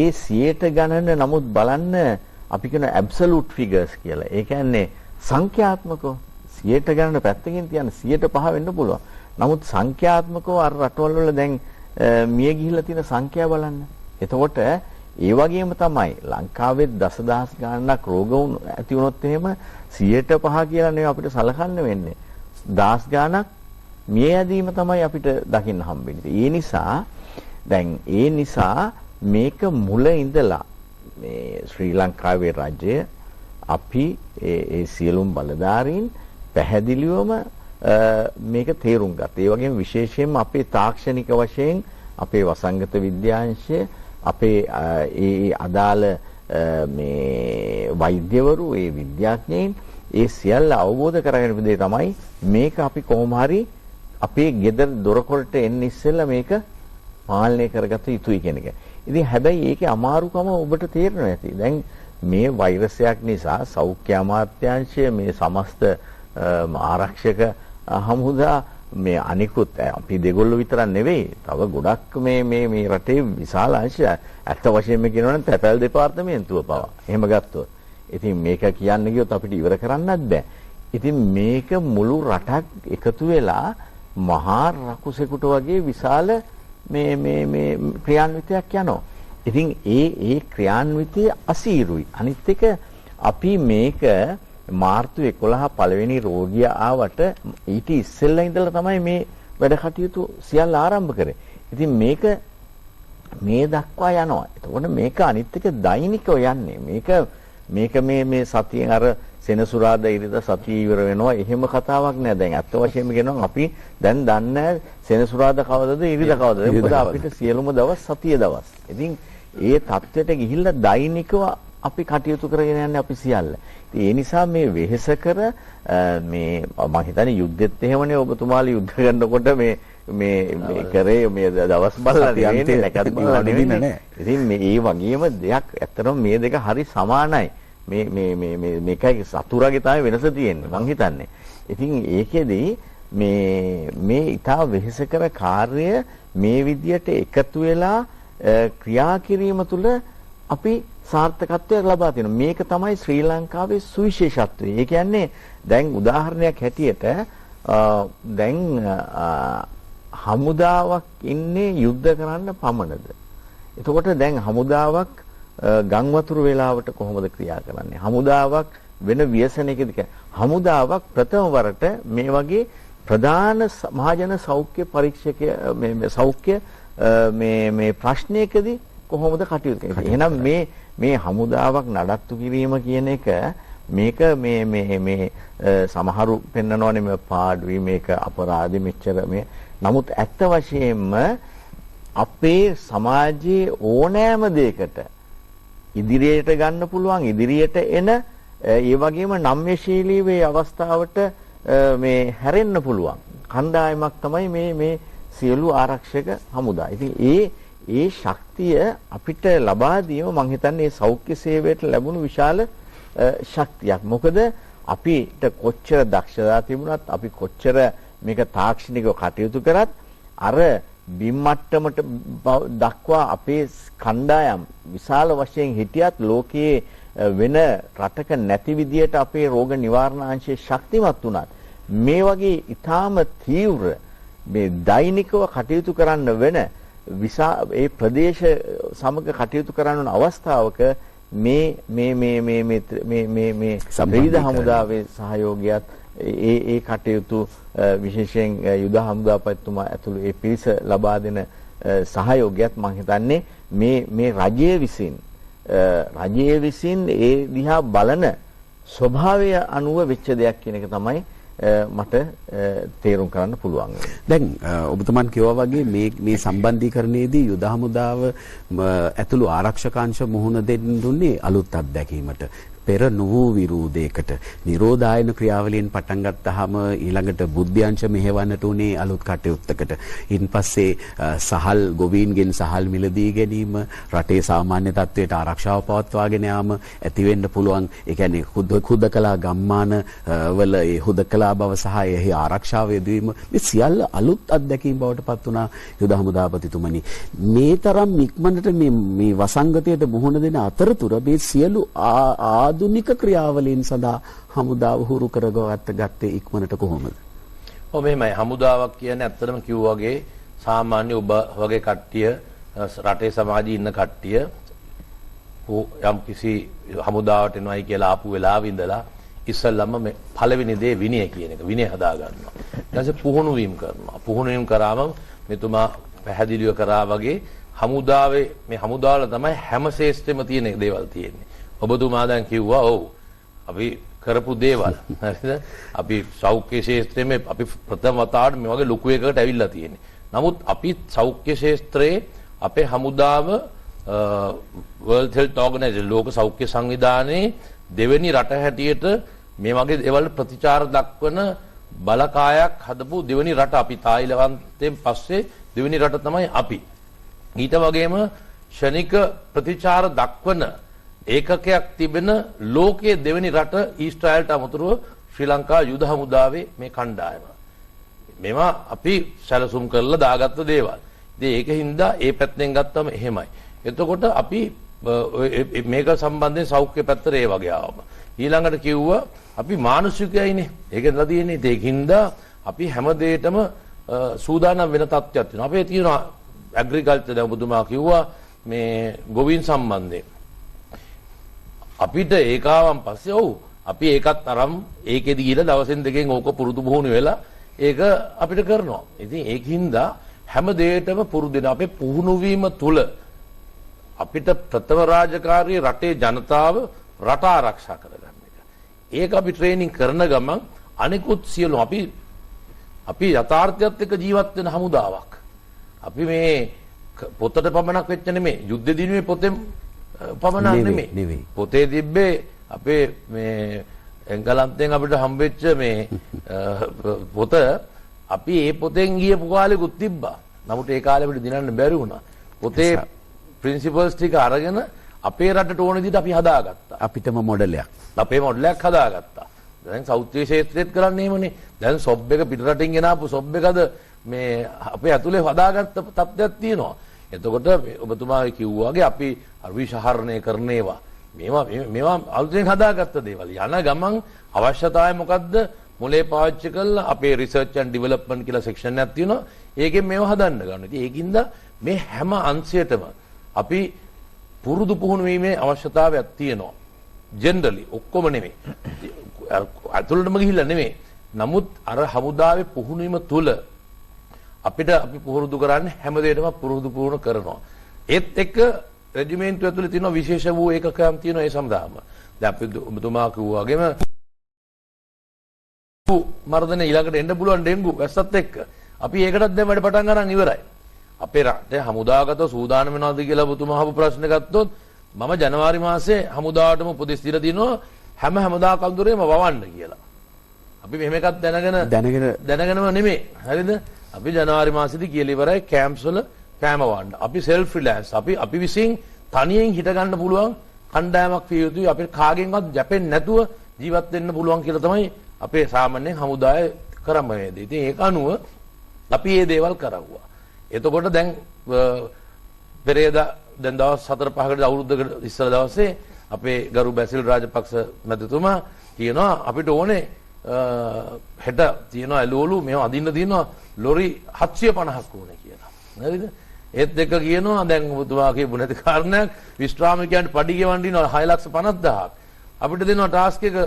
C: ඒ 100ට ගණන නමුත් බලන්න අපි කියන ඇබ්සලූට් ෆිගර්ස් කියලා. ඒ කියන්නේ සංඛ්‍යාත්මකව 100ට ගණන පැත්තකින් තියන 105 වෙන්න පුළුවන්. නමුත් සංඛ්‍යාත්මකව අර රටවල් වල දැන් මිය ගිහිල්ලා තියෙන සංඛ්‍යාව බලන්න. එතකොට ඒ වගේම තමයි ලංකාවේ දසදහස් ගණනක් රෝග ඇති වුණොත් එහෙම 105 කියලා නෙවෙයි අපිට සලකන්න වෙන්නේ. දහස් ගණනක් මිය යදීම තමයි අපිට දකින්න හම්බෙන්නේ. ඒ නිසා මේක මුල ඉඳලා මේ ශ්‍රී ලංකාවේ රජය අපි ඒ සියලුම බලධාරීන් පැහැදිලිවම මේක තේරුම් ගත්තා. ඒ වගේම විශේෂයෙන්ම අපේ තාක්ෂණික වශයෙන් අපේ වසංගත විද්‍යාංශය, අපේ ඒ අදාළ මේ වෛද්‍යවරු, ඒ විද්‍යාඥයින් ඒ සියල්ල අවබෝධ කරගෙන ඉඳී තමයි මේක අපි කොහොම හරි අපේ ගෙදර දොරකොල්ලට එන්න ඉස්සෙල්ලා මේක පාලනය කරගත යුතුයි කියන එක. ඉතින් හැබැයි ඒකේ අමාරුකම ඔබට තේරෙනවා ඇති. දැන් මේ වෛරසයක් නිසා සෞඛ්‍ය අමාත්‍යාංශය, මේ සමස්ත ආරක්ෂක හමුදා, මේ අනිකුත් අපි දෙගොල්ලෝ විතරක් නෙවෙයි, තව ගොඩක් මේ රටේ විශාල අංශය, ඇත්ත වශයෙන්ම කියනවා නම් තැපැල් දෙපාර්තමේන්තුව පවා එහෙම ගත්තොත්. ඉතින් මේක කියන්න ගියොත් අපිට ඉවර කරන්නත් බෑ. ඉතින් මේක මුළු රටක් එකතු වෙලා මහා රකුසෙකුට වගේ විශාල මේ ක්‍රියාන්විතයක් යනවා. ඉතින් ඒ ක්‍රියාන්විතය අසීරුයි. අනිත් එක අපි මේක මාර්තු 11 පළවෙනි රෝගියා ආවට ඊට ඉස්සෙල්ලා ඉඳලා තමයි මේ වැඩ කටයුතු සියල්ල ආරම්භ කරේ. ඉතින් මේක මේ දක්වා යනවා. එතකොට මේක අනිත් එක දෛනිකව යන්නේ. මේක මේක මේ සතියෙන් අර සෙනසුරාදා ඉරිදා සතිය ඉවර වෙනවා එහෙම කතාවක් නෑ. දැන් අත්ත වශයෙන්ම කියනවා අපි දැන් දන්නේ සෙනසුරාදා කවදද ඉරිදා කවදද. මොකද අපිට සියලුම දවස් සතිය දවස්. ඉතින් ඒ தත්වෙට ගිහිල්ලා දෛනිකව අපි කටයුතු කරගෙන යන්නේ අපි සියල්ල. ඒ නිසා මේ වෙහෙස කර මේ මම හිතන්නේ යුද්ධෙත් එහෙමනේ ඔබතුමාලා යුද්ධ කරනකොට මේ කරේ මේ දවස් බලලා නෙවෙයි නැකත් බලලා නෙවෙයි. ඉතින් මේ වගේම දෙයක් ඇත්තටම මේ දෙක හරි සමානයි. මේකයි සතුරාගේ තමයි වෙනස තියෙන්නේ මං හිතන්නේ. ඉතින් ඒකෙදී මේ ඊටා වෙහෙසකර කාර්ය මේ විදියට එකතු වෙලා ක්‍රියා කිරීම තුළ අපි සාර්ථකත්වයක් ලබා තියෙනවා. මේක තමයි ශ්‍රී ලංකාවේ සුවිශේෂත්වය. ඒ කියන්නේ දැන් උදාහරණයක් හැටියට දැන් හමුදාවක් ඉන්නේ යුද්ධ කරන්න පමණද? එතකොට දැන් හමුදාවක් ගම් වතුර වේලාවට කොහොමද ක්‍රියා කරන්නේ? හමුදාවක් වෙන ව්‍යසනයකදී හමුදාවක් ප්‍රථම වරට මේ වගේ ප්‍රධාන මහජන සෞඛ්‍ය පරීක්ෂක මේ සෞඛ්‍ය මේ ප්‍රශ්නයකදී කොහොමද කටයුතු කරන්නේ? එහෙනම් මේ හමුදාවක් නඩත්තු කිරීම කියන එක මේක මේ සමහරු පෙන්නනවානේ මේ පාඩුවි මේක අපරාධි මෙච්චර මේ. නමුත් ඇත්ත වශයෙන්ම අපේ සමාජයේ ඕනෑම දෙයකට ඉදිරියට ගන්න පුළුවන් ඉදිරියට එන ඒ වගේම නම්‍යශීලී වේ අවස්ථාවට මේ හැරෙන්න පුළුවන් කණ්ඩායමක් තමයි මේ සියලු ආරක්ෂක හමුදා. ඉතින් ඒ ශක්තිය අපිට ලබා දීම මම හිතන්නේ මේ සෞඛ්‍ය සේවයට ලැබුණු විශාල ශක්තියක්. මොකද අපිට කොච්චර දක්ෂතා තිබුණත් අපි කොච්චර මේක තාක්ෂණිකව කටයුතු කරත් අර බිම් මට්ටමට දක්වා අපේ කණ්ඩායම් විශාල වශයෙන් හිටියත් ලෝකයේ වෙන රටක නැති විදියට අපේ රෝග නිවාරණ අංශයේ ශක්තිමත් වුණත් මේ වගේ ඊටාම තීව්‍ර මේ දෛනිකව කටයුතු කරන්න වෙන ඒ ප්‍රදේශ සමග කටයුතු කරන අවස්ථාවක මේ ත්‍රිවිධ හමුදාවේ සහයෝගයත් ඒ කටයුතු විශේෂයෙන් යුද හමුදාපතිතුමා ඇතුළු ඒ පිරිස ලබා දෙන සහයෝගයත් මම හිතන්නේ මේ රජයේ විසින් ඒ දිහා බලන ස්වභාවය අනුව වෙච්ච දෙයක් කියන එක තමයි මට තේරුම් කරන්න පුළුවන්.
B: දැන් ඔබතුමන් කිව්වා වගේ මේ සම්බන්ධීකරණයේදී යුද හමුදාව ඇතුළු ආරක්ෂකාංශ මුහුණ දෙන්න දුන්නේ අලුත් අත්දැකීමට. පෙර නොවූ විරෝධයකට නිරෝධායන ක්‍රියාවලියෙන් පටන් ගත්තාම ඊළඟට බුද්ධ්‍යංශ මෙහෙවන්නට උනේ අලුත් කටයුත්තකට. ඉන්පස්සේ සහල් ගොවීන්ගෙන් සහල් මිලදී ගැනීම, රටේ සාමාන්‍ය තත්ත්වයට ආරක්ෂාව පවත්වාගෙන යාම, ඇති වෙන්න පුළුවන් ඒ කියන්නේ හුදකලා ගම්මාන වල ඒ හුදකලා බව සහ එහි ආරක්ෂාව යෙදවීම මේ සියල්ල අලුත් අත්දැකීම් බවට පත් වුණා යුද හමුදාපතිතුමනි. මේ තරම් ඉක්මනට මේ වසංගතයට මුහුණ දෙන අතරතුර මේ සියලු ආධුනික ක්‍රියාවලීන් සඳහා හමුදාව හුරු කරගත්තේ ඉක්මනට කොහොමද?
D: ඔව් මෙහෙමයි. හමුදාවක් කියන්නේ ඇත්තටම කිව්වා වගේ සාමාන්‍ය ඔබ වගේ කට්ටිය රටේ සමාජයේ ඉන්න කට්ටිය යම් කිසි හමුදාවට එනවයි කියලා ආපු වෙලාවෙ ඉඳලා ඉස්සල්ලාම මේ පළවෙනි දේ විනය කියන එක. විනය හදා ගන්නවා. ඊට පස්සේ පුහුණු වීම කරනවා. පුහුණු වීම කරාම මෙතුමා පැහැදිලිව කරා වගේ හමුදාවේ මේ හමුදාවල තමයි හැම ශේෂ්ත්‍රෙම තියෙන දේවල් තියෙන්නේ. ඔබතුමා දැන් කිව්වා ඔව් අපි කරපු දේවල් හරිද? අපි සෞඛ්‍ය ශාස්ත්‍රයේ අපි ප්‍රථම වතාවට මේ වගේ ලොකු එකකට ඇවිල්ලා තියෙන්නේ. නමුත් අපි සෞඛ්‍ය ශාස්ත්‍රයේ අපේ හමුදාව World Health Organization ලෝක සෞඛ්‍ය සංවිධානයේ දෙවෙනි රට හැටියට මේ වගේ දේවල් ප්‍රතිචාර දක්වන බලකායක් හදපු දෙවෙනි රට අපි. තායිලන්තයෙන් පස්සේ දෙවෙනි රට තමයි අපි. ඊට වගේම ශනික ප්‍රතිචාර දක්වන ඒකකයක් තිබෙන ලෝකයේ දෙවෙනි රට ඊශ්‍රායලට අමතරව ශ්‍රී ලංකා යුද හමුදාවේ මේ කණ්ඩායම. මේවා අපි සැලසුම් කරලා දාගත්ත දේවල්. ඉතින් ඒකින්ද ඒ පැත්තෙන් ගත්තම එහෙමයි. එතකොට අපි මේක සම්බන්ධයෙන් සෞඛ්‍ය පැත්තට ඒ වගේ ආවම. ඊළඟට කිව්වා අපි මානසිකයිනේ. ඒකෙන්ද තියෙන්නේ. ඒකින්ද අපි හැම දෙයකටම සූදානම් වෙන තත්ත්වයක් තියෙනවා. අපේ තියෙන ඇග්‍රිකල්චර් දැන් ඔබතුමා කිව්වා මේ ගොවීන් සම්බන්ධයෙන්. අපිට ඒකාවන් පස්සේ ඔව් අපි ඒකත් අරන් ඒකෙදි ගිහලා දවසෙන් දෙකෙන් ඕක පුරුදු පුහුණු වෙලා ඒක අපිට කරනවා. ඉතින් ඒකින්ද හැම දෙයකටම පුරුදු වෙන අපේ පුහුණු වීම තුල අපිට ප්‍රථම රාජකාරිය රටේ ජනතාව රට ආරක්ෂා කරගන්න එක. ඒක අපි ට්‍රේනින් කරන ගමන් අනිකුත් සියලු අපි යථාර්ථයත් එක්ක ජීවත් වෙන හමුදාවක්. අපි මේ පොතට පමණක් වෙච්ච නෙමෙයි යුද්ධ දිනුවේ පොතෙන් පමණක් නෙමෙයි. පොතේ තිබ්බේ අපේ මේ එංගලන්තෙන් අපිට හම්බෙච්ච මේ පොත අපි ඒ පොතෙන් ගියපු කාලෙකුත් තිබ්බා. නමුත් ඒ කාලේ අපිට දිනන්න බැරි වුණා. පොතේ ප්‍රින්සිපල්ස් ටික අරගෙන අපේ රටට ඕන විදිහට අපි හදාගත්තා.
B: අපිටම මොඩලයක්.
D: අපේ මොඩලයක් හදාගත්තා. දැන් සෞත්‍ය ක්ෂේත්‍රෙත් කරන්නේ එහෙමනේ. දැන් සොබ් එක පිට රටින් ගෙනාපු සොබ් එකද මේ අපේ ඇතුලේ හදාගත්ත තත්ත්වයක් තියෙනවා. එතකොට ඔබතුමා කිව්වාගේ අපි විෂහරණය කරන ඒවා මේවා අලුතෙන් හදාගත්ත දේවල්. යන ගමන් අවශ්‍යතාවය මොකද්ද? මොලේ පාවිච්චි කරලා අපේ රිසර්ච් ඇන්ඩ් ඩෙවලොප්මන්ට් කියලා සෙක්ෂන් එකක් තියෙනවා. ඒකෙන් මේව හදන්න ගන්නවා. ඉතින් ඒකින්ද මේ හැම අංශයටම අපි පුරුදු පුහුණු වීමේ අවශ්‍යතාවයක් තියෙනවා. ජෙනරලි ඔක්කොම නෙමෙයි. අතුලටම ගිහිල්ලා නෙමෙයි. නමුත් අර හමුදාවේ පුහුණු වීම තුල අපි පුරුදු කරන්නේ හැම දෙයකම පුරුදු කරනවා. ඒත් එක්ක රෙජිමෙන්ට් ඇතුලේ තියෙන විශේෂ වූ ඒකකම් තියෙනවා ඒ සඳහාම. දැන් අපි ඔබතුමා කිව්වාගේම මර්ධන ඊළඟට එන්න පුළුවන් ඩෙන්ගු වැස්සත් එක්ක. අපි ඒකටත් දැන් වැඩ පටන් ගන්න ඉවරයි. අපේ රටේ හමුදාගත සූදානම් වෙනවද කියලා ඔබතුමා අහපු ප්‍රශ්න ගත්තොත් මම ජනවාරි මාසේ හමුදාවටම උපදෙස් දීලා දිනවා හැම හමුදා කඳුරේම වවන්න කියලා. අපි මෙහෙම එකක් දැනගෙනම නෙමෙයි. හරිද? අපි ජනවාරි මාසෙදි කියලා ඉවරයි කැම්ප්ස් වල කෑම වවන්න. අපි self reliance අපි විසින් තනියෙන් හිට ගන්න පුළුවන් කණ්ඩායමක් විය යුතුයි. අපිට කාගෙන්වත් ජැපෙන්නේ නැතුව ජීවත් වෙන්න පුළුවන් කියලා තමයි අපේ සාමාන්‍යයෙන් හමුදාය කරම වේදී. ඉතින් ඒක අනුව අපි මේ දේවල් කරවුවා. එතකොට දැන් පෙරේදා දැන් දවස් 4-5කට අවුරුද්දකට ඉස්සර දවසේ අපේ ගරු බැසිල් රාජපක්ෂ මැතිතුමා කියනවා අපිට ඕනේ හෙට තියෙනවා ඇලෝලු මේව අදින්න තියෙනවා ලොරි 750ක් ඕනේ කියලා. හරිද? ඒත් එක කියනවා දැන් ඔබතුමා කියපු නැති කාරණයක් විශ්‍රාමිකයන්ට පඩි ගෙවන්න දිනවා 6,50,000ක්. අපිට දෙනවා ටාස්ක් එක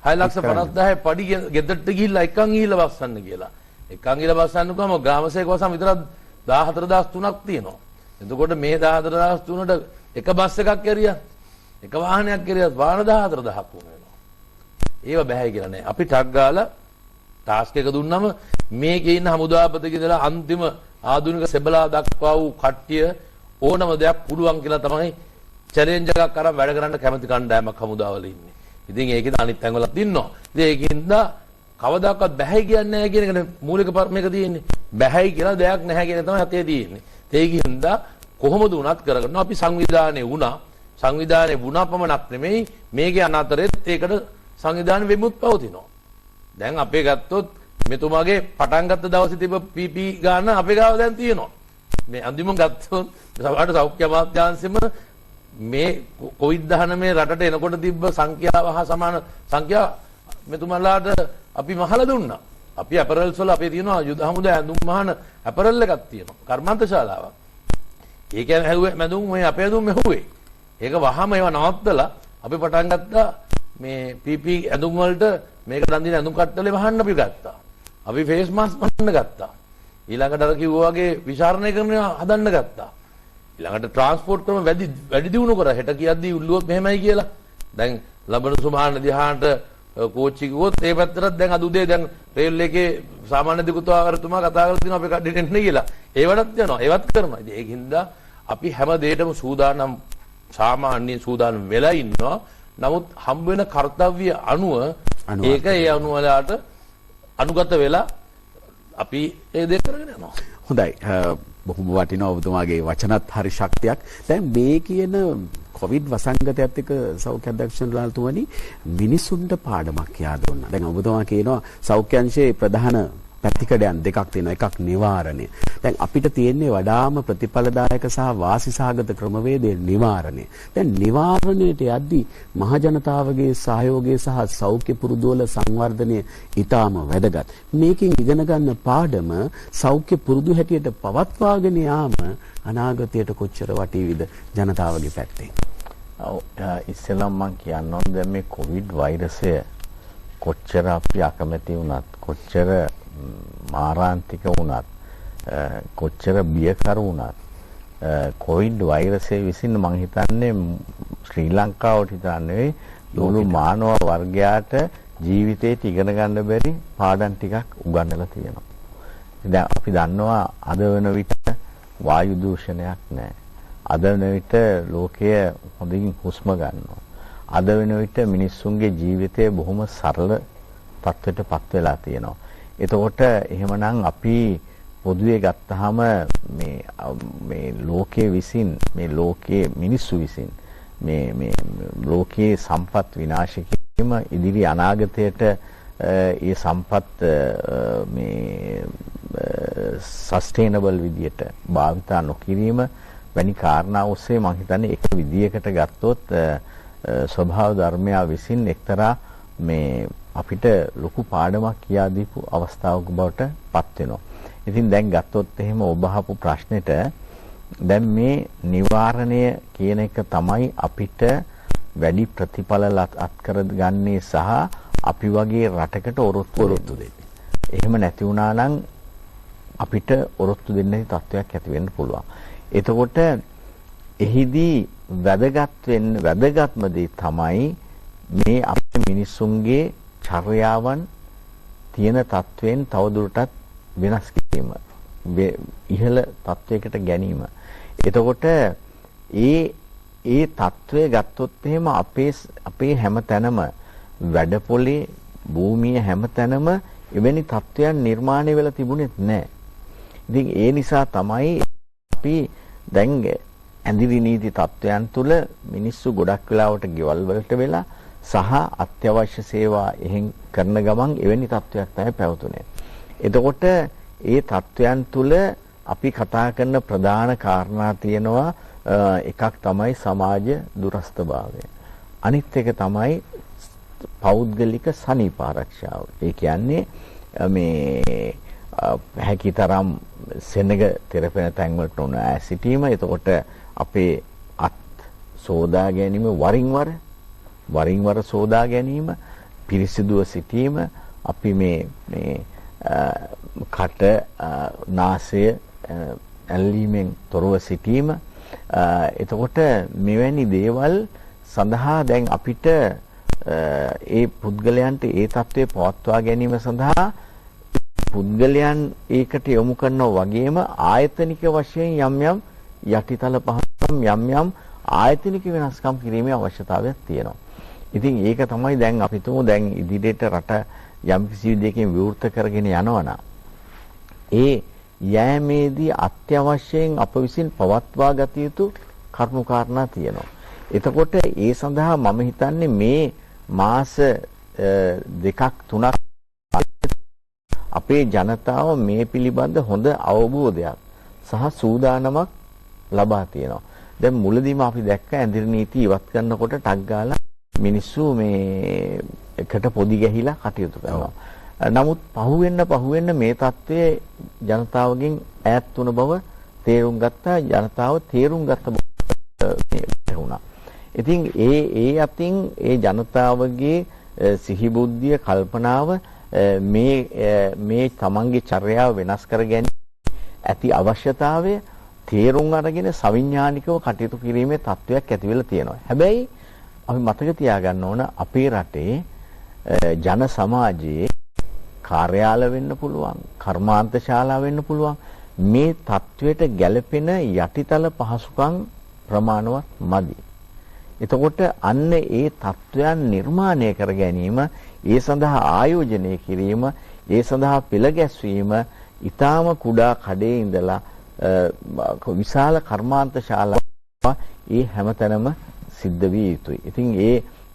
D: 6,50,000 පඩි ගෙදරට ගිහිල්ලා එකන් ගිහිල්ලා බස්සන්න කියලා. එකන් ගිහිල්ලා බස්සන්න ගම ග්‍රාමසේවක වසම විතරක් 14,003ක් තියෙනවා. එතකොට මේ 14,003ට එක බස් එකක් ඇරියා. එක වාහනයක් ඇරියා වාහන 14,000ක් වුණා. ඒව බෑ කියලා නෑ. අපි ටක් ගාලා ටාස්ක් එක දුන්නම මේකේ ඉන්න හමුදාපතිගේ ඉඳලා අන්තිම ආධුනික සෙබලා දක්වා වූ කට්ටිය ඕනම දෙයක් පුළුවන් කියලා තමයි චැලෙන්ජ් එකක් අරන් වැඩ කරන්න කැමති කණ්ඩායමක් හමුදාවල ඉන්නේ. ඉතින් ඒකෙද අනිත් තැන්වලත් ඉන්නවා. ඉතින් ඒකින්ද කවදාකවත් බැහැයි කියන්නේ නැහැ කියන එක මූලික මේක තියෙන්නේ. බැහැයි කියලා දෙයක් නැහැ කියන තමයි අතේ තියෙන්නේ. ඒකින්ද කොහොමද වුණත් කරගන්න අපි සංවිධානයේ වුණා පමණක් නෙමෙයි මේකේ අනතරෙත් ඒකට සංවිධාන වෙමුත් පවතිනවා. දැන් අපේ ගත්තොත් මෙතුමාගේ පටන් ගත්ත දවසේ තිබ්බ PP ගන්න අපේ ගාව දැන් තියෙනවා. මේ අන්තිම ගත්තොත් සමහරට සෞඛ්‍ය අමාත්‍යාංශෙම මේ COVID-19 රටට එනකොට තිබ්බ සංඛ්‍යාව හා සමාන සංඛ්‍යා මෙතුමාලාට අපි මහලා දුන්නා. අපි ඇපරල්ස් වල අපේ තියෙනවා යුද හමුදා ඇඳුම් මහන ඇපරල් එකක් තියෙනවා. කර්මාන්ත ශාලාවක්. ඒ කියන්නේ හැව්වේ මැදුම් මේ අපේ ඇඳුම් මෙහුවේ. ඒක වහම ඒවා නවත්තලා අපි පටන් ගත්තා මේ PP ඇඳුම් වලට මේක දන් දින ඇඳුම් කට්ටලේ වහන්න අපි ගත්තා. අපි ෆේස් මාස්ක් වහන්න ගත්තා. ඊළඟට අර කිව්වා වගේ විචාරණය කරන හදන්න ගත්තා. ඊළඟට ට්‍රාන්ස්පෝර්ට් ක්‍රම වැඩි දියුණු කරා. හෙට කියද්දී උල්ලුවොත් මෙහෙමයි කියලා. දැන් ලබන සුමාන දිහාට කෝච්චි ගියොත් ඒ පැත්තට දැන් අද උදේ දැන් රේල් එකේ සාමාන්‍ය දිගුතාවරතුමා කතා කරලා තිනවා අපි කඩේට එන්න කියලා. ඒවටත් යනවා. ඒවත් කරනවා. ඉතින් ඒකින්ද අපි හැම දෙයකම සූදානම් සාමාන්‍ය සූදානම් වෙලා ඉන්නවා. නමුත් හම්බ වෙන කාර්යය අනුව ඒක ඒ අනුවලට අනුගත වෙලා අපි ඒ දේ කරගෙන යනවා.
B: හොඳයි. බොහොම වටිනවා ඔබතුමාගේ වචනත් හරි ශක්තියක්. දැන් මේ කියන කොවිඩ් වසංගතයත් එක්ක සෞඛ්‍ය අධ්‍යක්ෂකතුමනි මිනිසුන්ට පාඩමක් යා දුන්නා. දැන් ඔබතුමා කියනවා සෞඛ්‍ය අංශයේ ප්‍රධාන පැතිකඩයන් දෙකක් තියෙනවා. එකක් නිවාරණය. දැන් අපිට තියෙන්නේ වඩාම ප්‍රතිඵලදායක සහ වාසිසහගත ක්‍රමවේදය නිවාරණය. දැන් නිවාරණයට යද්දී මහ ජනතාවගේ සහයෝගය සහ සෞඛ්‍ය පුරුදු වල සංවර්ධනය ඊටාම වැදගත්. මේකෙන් ඉගෙන ගන්න පාඩම සෞඛ්‍ය පුරුදු හැටියට පවත්වාගෙන යාම අනාගතයට කොච්චර වටීවිද ජනතාවගේ පැත්තෙන්.
C: ඔව් ඉස්සෙල්ලා මම කියන්න ඕන දැන් මේ කොවිඩ් වෛරසය කොච්චර අපි අකමැති වුණත් කොච්චර මාරාන්තික වුණත් කොච්චර බියකරු වුණත් කොවිඩ් වෛරසය විසින් මම හිතන්නේ ශ්‍රී ලංකාවට විතර නෙවෙයි මුළු මානව වර්ගයාට ජීවිතේට ඉගෙන ගන්න බැරි පාඩම් ටිකක් උගන්වලා තියෙනවා. දැන් අපි දන්නවා අද වෙන විට වායු දූෂණයක් නැහැ. අද වෙන විට ලෝකය හොඳින් හුස්ම ගන්නවා. අද වෙන විට මිනිස්සුන්ගේ ජීවිතය බොහොම සරල තත්ත්වයකටපත් වෙලා තියෙනවා. එතකොට එහෙමනම් අපි පොදුවේ ගත්තාම මේ ලෝකයේ විසින් මේ ලෝකයේ මිනිස්සු විසින් මේ ලෝකයේ සම්පත් විනාශ කිරීම ඉදිරි අනාගතයට ඒ සම්පත් මේ සස්ටේනබල් විදියට භාවිතා නොකිරීම වැනි කාරණා ඔස්සේ මම හිතන්නේ එක විදියකට ගත්තොත් ස්වභාව ධර්මයා විසින් එක්තරා මේ අපිට ලොකු පාඩමක් කියා දීපු අවස්ථාවක බවට පත් වෙනවා. ඉතින් දැන් ගත්තොත් එහෙම ඔබ අහපු ප්‍රශ්නෙට දැන් මේ නිවාරණය කියන එක තමයි අපිට වැඩි ප්‍රතිඵල අත්කර ගන්නේ සහ අපි වගේ රටකට ඔරොත්තු දෙන්නේ. එහෙම නැති වුණා නම් අපිට ඔරොත්තු දෙන්න තත්ත්වයක් ඇති වෙන්න පුළුවන්. එතකොට එහිදී වැදගත්ම දේ තමයි මේ අපේ මිනිසුන්ගේ චර්යාවන් තියෙන තත්වෙන් තවදුරටත් වෙනස් කිරීම, ඉහළ තත්වයකට ගැනීම. එතකොට ඒ තත්වය ගත්තොත් එහෙම අපේ හැම තැනම වැඩපොලේ භූමිය හැම තැනම එවැනි තත්වයන් නිර්මාණය වෙලා තිබුණෙත් නැහැ. ඉතින් ඒ නිසා තමයි අපි දැන් ඇඳිරි නීති තත්වයන් තුළ මිනිස්සු ගොඩක් වෙලාවට ගෙවල් වලට වෙලා සහ අත්‍යවශ්‍ය සේවා එහෙන් කරන ගමන් එවැනි තත්වයක් තමයි පැවතුනේ. එතකොට ඒ තත්වයන් තුළ අපි කතා කරන ප්‍රධාන කාරණා තියෙනවා. එකක් තමයි සමාජ දුරස්ථභාවය. අනිත් එක තමයි පෞද්ගලික සනීප ආරක්ෂාව. ඒ කියන්නේ මේ හැකිතරම් සෙනග තෙරපෙන තැන් වලට උන සිටීම. එතකොට අපේ අත් සෝදා ගැනීම වරින් වර සෝදා ගැනීම, පිරිසිදුව සිටීම, අපි මේ කට නාසය ඇල්ලීමෙන් තොරව සිටීම. එතකොට මෙවැනි දේවල් සඳහා දැන් අපිට ඒ පුද්ගලයන්ට ඒ තත්ත්වය පවත්වා ගැනීම සඳහා පුද්ගලයන් ඒකට යොමු කරනවා වගේම ආයතනික වශයෙන් යම් යටිතල පහසුකම් යම් ආයතනික වෙනස්කම් කිරීමේ අවශ්‍යතාවයක් තියෙනවා. ඉතින් ඒක තමයි දැන් අපි තුමු දැන් ඉදිරියට රට යම් කිසි විදිහකින් විවෘත කරගෙන යනවා. ඒ යෑමේදී අත්‍යවශ්‍යයෙන් අප විසින් පවත්වා ගත යුතු කරුණු කාරණා තියෙනවා. එතකොට ඒ සඳහා මම හිතන්නේ මේ මාස 2-3ක් අපේ ජනතාව මේ පිළිබඳ හොඳ අවබෝධයක් සහ සූදානමක් ලබා තියෙනවා. දැන් මුලදීම අපි දැක්ක ඇඳිරි නීති ඉවත් කරනකොට ටක් ගාලා මිනිස්සු මේ එකට පොදි ගැහිලා කටයුතු කරනවා. නමුත් පහුවෙන්න මේ தત્ත්වයේ ජනතාවගෙන් ඈත් වුණ බව තේරුම් ගත්තා. ජනතාව තේරුම් ගත්ත බව වුණා. ඉතින් ඒ අතින් ඒ ජනතාවගේ සිහි බුද්ධිය කල්පනාව මේ තමන්ගේ චර්යාව වෙනස් කර ගැනීම ඇති අවශ්‍යතාවය තේරුම් අරගෙන සවිඥානිකව කටයුතු කිරීමේ තත්වයක් ඇති වෙලා තියෙනවා. හැබැයි අපි මතක තියාගන්න ඕන අපේ රටේ ජන සමාජයේ කාර්යාල වෙන්න පුළුවන්, කර්මාන්ත ශාලා වෙන්න පුළුවන්. මේ තත්වයට ගැළපෙන යටිතල පහසුකම් ප්‍රමාණවත් මදි. එතකොට අන්න ඒ තත්වයන් නිර්මාණය කර ගැනීම, ඒ සඳහා ආයෝජනය කිරීම, ඒ සඳහා පෙළ ගැස්වීම ඊටාම කුඩා කඩේ ඉඳලා විශාල කර්මාන්ත ශාලා ඒ හැමතැනම සිද්ධ විය යුතුයි. ඉතින්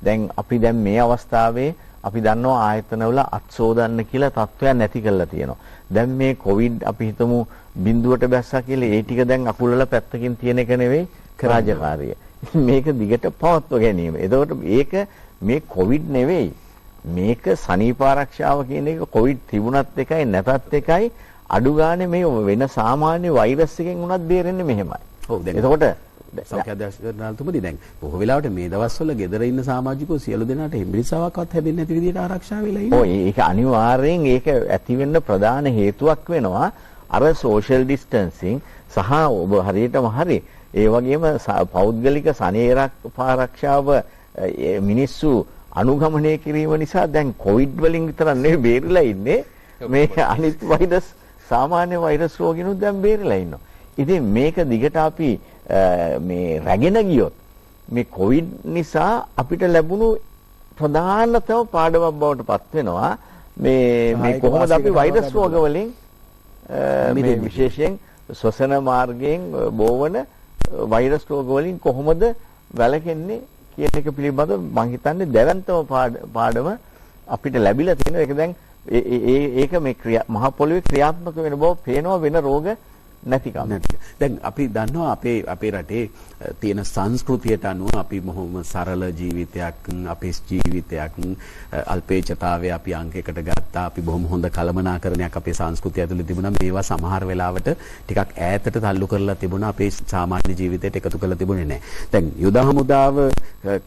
C: දැන් අපි මේ අවස්ථාවේ අපි දන්නවා ආයතනවල අත්සෝදන්න කියලා තත්ත්වයක් නැති කරලා තියෙනවා. දැන් මේ කොවිඩ් අපි හිතමු බිඳුවට බැස්සා කියලා ඒ ටික දැන් අකුලල පැත්තකින් තියෙන එක නෙවෙයි රාජකාරිය. මේක දිගට පවත්ව ගැනීම. එතකොට මේක මේ කොවිඩ් නෙවෙයි. මේක සනීප ආරක්ෂාව කියන එක කොවිඩ් තිබුණත් එකයි නැතත් එකයි. අඩු ගානේ මේ වෙන සාමාන්‍ය වෛරස් එකෙන් උනත් බේරෙන්නේ මෙහෙමයි. ඔව් දැන් එතකොට
B: සෞඛ්‍ය අධ්‍යක්ෂකතුමනි දැන් බොහෝ වෙලාවට මේ දවස්වල ගෙදර ඉන්න සමාජිකයෝ සියලු දෙනාට හිමිරිසාවක්වත් හැදෙන්නේ නැති විදිහට ආරක්ෂා වෙලා ඉන්නේ.
C: ඔව් ඒක අනිවාර්යෙන් ඒක ඇති වෙන්න ප්‍රධාන හේතුවක් වෙනවා. අර සෝෂල් ඩිස්ටන්සින් සහ ඔබ හරියටම හරි ඒ වගේම පෞද්ගලික සනේරක් ආරක්ෂාව මිනිස්සු අනුගමනය කිරීම නිසා දැන් කොවිඩ් වලින් විතරක් නෙවෙයි බේරිලා ඉන්නේ. මේ අනිත් වෛරස් සාමාන්‍ය වෛරස් රෝගිනුත් දැන් බේරිලා ඉන්නවා. ඉතින් මේක දිගට අපි මේ රැගෙන ගියොත් මේ කොවිඩ් නිසා අපිට ලැබුණු ප්‍රධානතම පාඩමක් බවට පත් වෙනවා මේ කොහොමද අපි වෛරස් රෝග වලින් මේ විශේෂයෙන් ශ්වසන මාර්ගයෙන් බෝවන වෛරස් රෝග වලින් කොහොමද වැළකෙන්නේ කියන එක පිළිබඳව මම හිතන්නේ දැවැන්තම පාඩම අපිට ලැබිලා තියෙනවා. ඒක දැන් ඒක මේ මහ පොළොවේ ක්‍රියාත්මක වෙන බව පේනවා වෙන රෝග නැතිකම.
B: දැන් අපි දන්නවා අපේ රටේ තියෙන සංස්කෘතියට අනුව අපි බොහොම සරල ජීවිතයක්, අපේ ජීවිතයක්, අල්පේච්ඡතාවය අපි අංකයකට ගත්තා. අපි බොහොම හොඳ කළමනාකරණයක් අපේ සංස්කෘතිය ඇතුළේ තිබුණා. මේවා සමහර වෙලාවට ටිකක් ඈතට තල්ලු කරලා තිබුණා. අපේ සාමාන්‍ය ජීවිතයට එකතු කරලා තිබුණේ නැහැ. දැන් යුද හමුදාව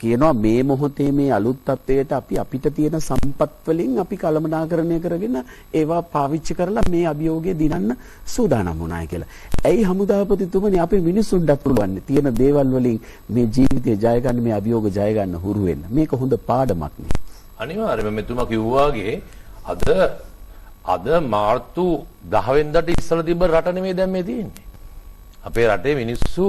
B: කියනවා මේ මොහොතේ මේ අලුත් තත්ත්වයට අපිට තියෙන සම්පත් වලින් අපි කළමනාකරණය කරගෙන ඒවා පාවිච්චි කරලා මේ අභියෝගය දිනන්න සූදානම් වුණායි කියලා. ඇයි හමුදාපතිතුමනි අපේ මිනිස්සුන්ට පුළුවන් තියෙන දේවල් වලින් මේ ජීවිතය ජය ගන්න, මේ අභියෝග ජය ගන්න හුරු වෙන්න? මේක හොඳ පාඩමක් නේ.
D: අනිවාර්යයෙන්ම මෙතුමා කිව්වාගේ අද මාර්තු 10 වෙනිදාට ඉස්සලා තිබ්බ රට නෙමෙයි දැන් මේ තියෙන්නේ. අපේ රටේ මිනිස්සු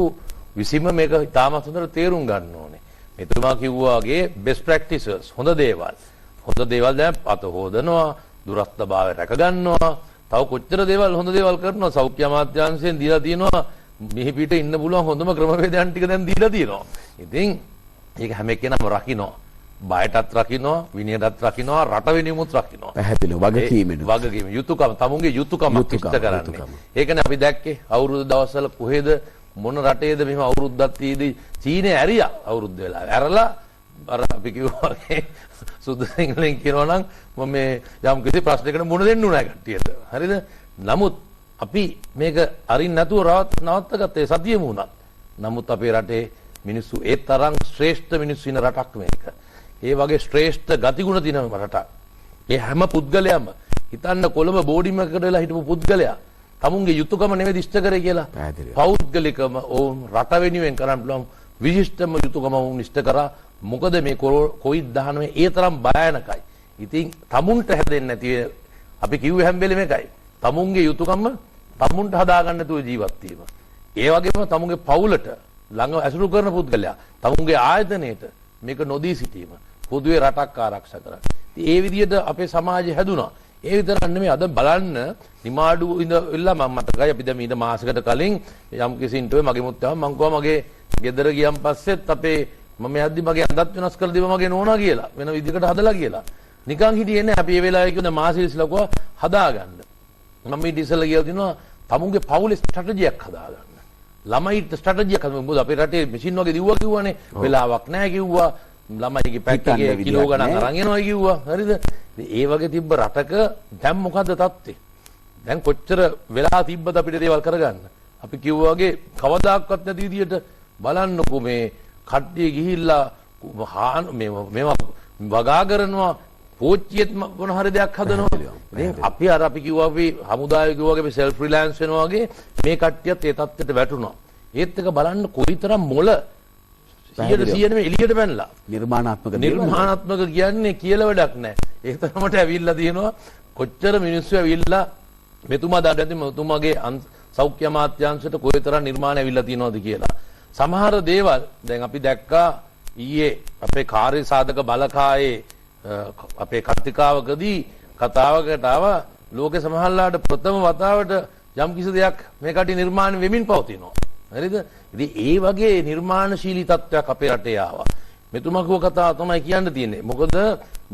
D: විසීම මේක ඉතාමත් හොඳට තේරුම් ගන්න ඕනේ. මෙතුමා කිව්වාගේ best practices හොඳ දේවල් දැන් අත හොදනවා, දුරස්ථභාවය රැක ගන්නවා. තව කොච්චර දේවල් හොඳ දේවල් කරනවා. සෞඛ්‍ය අමාත්‍යාංශයෙන් දීලා තියෙනවා මෙහි පිට ඉන්න පුළුවන් හොඳම ක්‍රමවේදයන් ටික දැන් දීලා තියෙනවා. ඉතින් ඒක හැම එක්කෙනාම රකින්නවා. බයටත් රකින්නවා, විනයටත් රකින්නවා, රට වෙනුමුත් රකින්නවා.
B: පැහැදිලිව
D: වගකීම යුතුයකම තමුන්ගේ යුතුයකම ඉෂ්ට කරන්නේ. ඒකනේ අපි දැක්කේ අවුරුදු දවස්වල කොහෙද මොන රටේද මෙහෙම අවුරුද්දක් තියේදී චීනේ ඇරියා අවුරුද්ද වෙලා. ඇරලා අර අපි කිව්වාගේ සුදු සිංහලෙන් කියනවා නම් මම මේ යම් කිසි ප්‍රශ්නයකට මුහුණ දෙන්න උනායි කට්ටියට. හරිද? නමුත් අපි මේක අරින් නැතුව නවත්තගත්තේ සතියෙම වුණා. නමුත් අපේ රටේ මිනිස්සු ඒ තරම් ශ්‍රේෂ්ඨ මිනිස්සු ඉන්න රටක් මේක. ඒ වගේ ශ්‍රේෂ්ඨ ගතිගුණ තියෙන රටක්. ඒ හැම පුද්ගලයාම හිතන්න කොළඹ බෝඩින් එකකට වෙලා හිටපු පුද්ගලයා තමුන්ගේ යුතුයකම නෙවෙයි ඉෂ්ට කරේ කියලා. පෞද්ගලිකම ඕම් රට වෙනුවෙන් කරන්න පුළුවන් විශිෂ්ටම යුතුයකම වුන් ඉෂ්ට කරා. මොකද මේ කොවිඩ්-19 ඒ තරම් භයානකයි. ඉතින් තමුන්ට හැදෙන්නේ නැති අපි කිව්වේ හැම වෙලෙම එකයි. තමුන්ගේ යුතුයකම තමුන්ට හදාගන්න නැතුව ජීවත් වීම. ඒ වගේම තමුන්ගේ පවුලට ළඟ ඇසුරු කරන පුද්ගලයා තමුන්ගේ ආයතනයේට මේක නොදී සිටීම. පොදුවේ රටක් ආරක්ෂා කරන්න. ඉතින් ඒ විදිහට අපේ සමාජය හැදුනා. ඒ විතරක් නෙමෙයි අද බලන්න නිමාඩු ඉඳලා මම මතකයි අපි දැන් ඊට මාසයකට කලින් යම් කිසි ඉන්ටර්වියු මගේ මුත්තාව මං කිව්වා මගේ ගෙදර ගියන් පස්සෙත් අපේ මම යද්දි මගේ අඳත් වෙනස් කරලා දීම මගේ නෝනා කියලා වෙන විදිහකට හදලා කියලා. නිකන් හිටියේ නැහැ අපි මේ වෙලාවේ කියන මාසෙ ඉස්සලා කිව්වා හදාගන්න. මම ඊට ඉස්සලා කියලා දිනවා තමුන්ගේ පවුලේ ස්ට්‍රැටජියක් හදාගන්න. ළමයිට ස්ට්‍රැටජියක් හදමු. මොකද අපේ රටේ මැෂින් වගේ දිව්වා කිව්වනේ. වෙලාවක් නැහැ කිව්වා. ළමයිගේ පැක් එකේ කිලෝ ගණන් අරන් එනවා කිව්වා. හරිද? ඒ වගේ තිබ්බ රටක දැන් මොකද්ද තත්ත්වේ? දැන් කොච්චර වෙලා තිබ්බද අපිට දේවල් කරගන්න? අපි කිව්වා වගේ කවදාක්වත් නැති විදියට බලන්නකෝ මේ කට්ටිය ගිහිල්ලා මේවා වගා කරනවා පෝච්චියෙත් මොන හරි දෙයක් හදනවා. ඉතින් අපි කිව්වා අපි හමුදාවේ කිව්වා වගේ සෙල්ෆ් රිලයන්ස් වෙනවා වගේ මේ කට්ටියත් ඒ තත්ත්වයට වැටුණා. ඒත් එක බලන්න කොයිතරම් මොළ 100% නෙමෙයි එළියට පැනලා. නිර්මාණාත්මක කියන්නේ කියලා වැඩක් නැහැ. ඒ තරමට ඇවිල්ලා තියෙනවා කොච්චර මිනිස්සු ඇවිල්ලා මෙතුමා දාඩැති මෙතුමාගේ සෞඛ්‍ය අමාත්‍යාංශයට කොයිතරම් නිර්මාණ ඇවිල්ලා තියෙනවද කියලා. සමහර දේවල් දැන් අපි දැක්කා ඊයේ අපේ කාර්ය සාධක බලකායේ අපේ කතිකාවකදී කතාවකට ආව ලෝකේ සමහරලාට ප්‍රථම වතාවට යම් කිසි දෙයක් මේ කටි නිර්මාණ වෙමින් පවතිනවා. හරිද? ඉතින් ඒ වගේ නිර්මාණශීලී තත්ත්වයක් අපේ රටේ ආවා. මෙතුමා කිව්ව කතාව තමයි කියන්න තියෙන්නේ. මොකද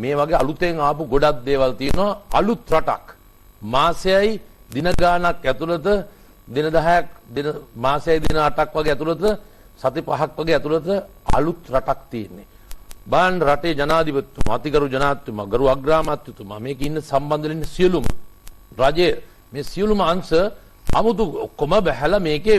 D: මේ වගේ අලුතෙන් ආපු ගොඩක් දේවල් තියෙනවා. අලුත් රටක්. මාසයයි දින ගාණක් ඇතුළත දින 10ක් මාසයයි දින 8ක් වගේ ඇතුළත සති 5ක් වගේ ඇතුළත අලුත් රටක් තියෙන්නේ. බලන්න රටේ ජනාධිපතිතුමා, අතිගරු ජනාධිපතිතුමා, ගරු අග්‍රාමාත්‍යතුමා මේක ඉන්න සම්බන්ධ වෙන සියලුම රජයේ මේ සියලුම අංශ 아무තු ඔක්කොම බහැලා මේකේ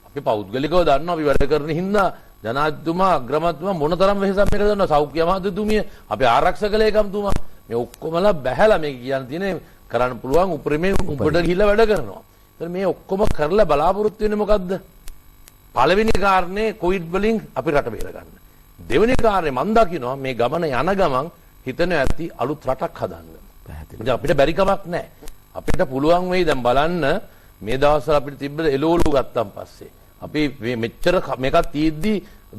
D: අපි පෞද්ගලිකව දන්නවා අපි වැඩ කරන හින්දා ජනාධිපතිතුමා, අග්‍රාමාත්‍යතුමා මොනතරම් වෙහෙසක් මේක දන්නවා. සෞඛ්‍ය අමාත්‍යතුමිය, අපේ ආරක්ෂක ලේකම්තුමා මේ ඔක්කොමලා බහැලා මේක කියන්න තියෙන්නේ කරන්න පුළුවන් උපරිමයෙන් උඹට ගිහිල්ලා වැඩ කරනවා. ඒතර මේ ඔක්කොම කරලා බලාපොරොත්තු වෙන්නේ මොකද්ද? පළවෙනි කාරණේ කොවිඩ් වලින් අපි රට බේර ගන්න. දෙවෙනි කාර්යය මම දකිනවා මේ ගමන යන ගමන් හිතන ඇති අලුත් රටක් හදන්න. පැහැදිලි. අපිට බැරි කමක් නැහැ. අපිට පුළුවන් වෙයි දැන් බලන්න මේ දවස්වල අපිට තිබ්බ එළවලු ගත්තන් පස්සේ අපි මේ මෙච්චර මේකක් තීද්දි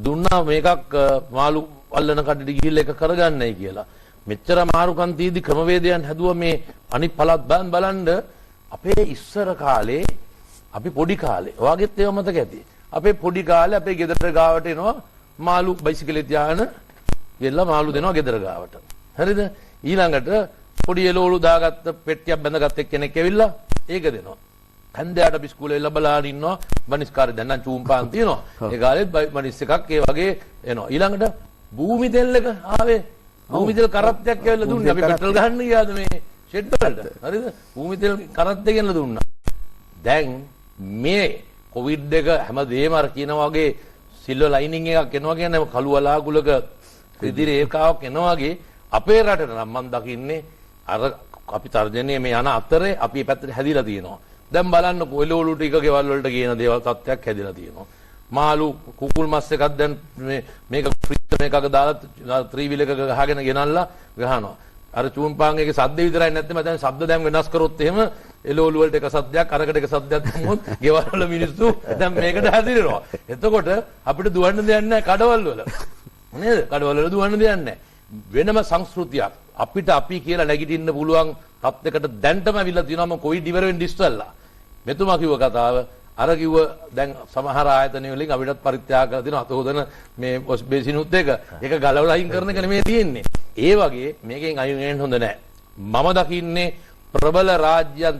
D: දුන්නා මේකක් මාළු අල්ලන කඩට ගිහිල්ලා එක කරගන්නයි කියලා. මෙච්චර මාරුකම් තීද්දි ක්‍රමවේදයන් හැදුවා මේ අනිත් පළත් බලන්න අපේ ඉස්සර කාලේ අපි පොඩි කාලේ ඔයගෙත් ඒව මතක ඇති. අපේ පොඩි කාලේ අපේ ගෙදර ගාවට එනවා මාළු බයිසිකලේ තියාගෙන ගෙල්ලා මාළු දෙනවා ගෙදර ගාවට. හරිද? ඊළඟට පොඩි එළවලු දාගත්ත පෙට්ටියක් බැඳගත්ත එක්කෙනෙක් ඇවිල්ලා ඒක දෙනවා. හන්දෑට අපි ඉස්කෝලේ ලබලාගෙන ඉන්නවා බනිස්කාරය දැන් නම් චූම්පාන් තියෙනවා. ඒ කාලෙත් බනිස් එකක් ඒ වගේ එනවා. ඊළඟට භූමි තෙල් එක ආවේ. භූමි තෙල් කරත්තයක් ඇවිල්ලා දුන්නේ. අපි පෙට්‍රල් ගහන්න ගියාද මේ ෂෙඩ් වලට. හරිද? භූමි තෙල් කරත්තය ගෙනලා දුන්නා. දැන් මේ කොවිඩ් එක හැමදේම අර කියන වගේ සිල්වර් ලයිනින් එකක් එනවා කියන්නේ කළු වලාකුලක ඉදිරි ඒකාවක් එනවා වගේ අපේ රටට නම් මම දකින්නේ අර අපි තර්ජනයේ මේ යන අතරේ අපි මේ පැත්තට හැදිලා තියෙනවා. දැන් බලන්න කොළොලු ටික ගෙවල් වලට ගේන දේවල් තත්ත්වයක් හැදිලා තියෙනවා. මාළු කුකුල් මස් එකක් දැන් මේක ෆ්‍රීසර් එකක දාලා ත්‍රිවිල් එකක ගහගෙන ගෙනල්ලා ගහනවා. අර චූම්පාන් එකේ සද්ද විතරයි නැත්නම් දැන් ශබ්ද දැන් වෙනස් කරොත් එහෙම එළවලු වලට එක සද්දයක් අරකට එක සද්දයක් දැම්මොත් ගෙවල් වල මිනිස්සු දැන් මේකට හැදිරෙනවා. එතකොට අපිට දුවන්න දෙයක් නැහැ කඩවල් වල. නේද? කඩවල වල දුවන්න දෙයක් නැහැ. වෙනම සංස්කෘතියක් අපිට අපි කියලා නැගිටින්න පුළුවන් තත්යකට දැන්ටම අවිල්ලා තියෙනවා. මම කොවිඩ් ඉවර වෙන්න ඉස්සෙල්ලා මෙතුමා කිව්ව කතාව අර කිව්ව දැන් සමහර ආයතන වලින් අපිටත් පරිත්‍යාග කරලා දෙනවා. අත හොදන මේ වොස් බේසිනුත් එක ඒක ගලවලා අයින් කරන එක නෙමෙයි තියෙන්නේ. ඒ වගේ මේකෙන් අයින් වෙන්න හොඳ නැහැ. මම දකින්නේ ප්‍රබල රාජ්‍යයන්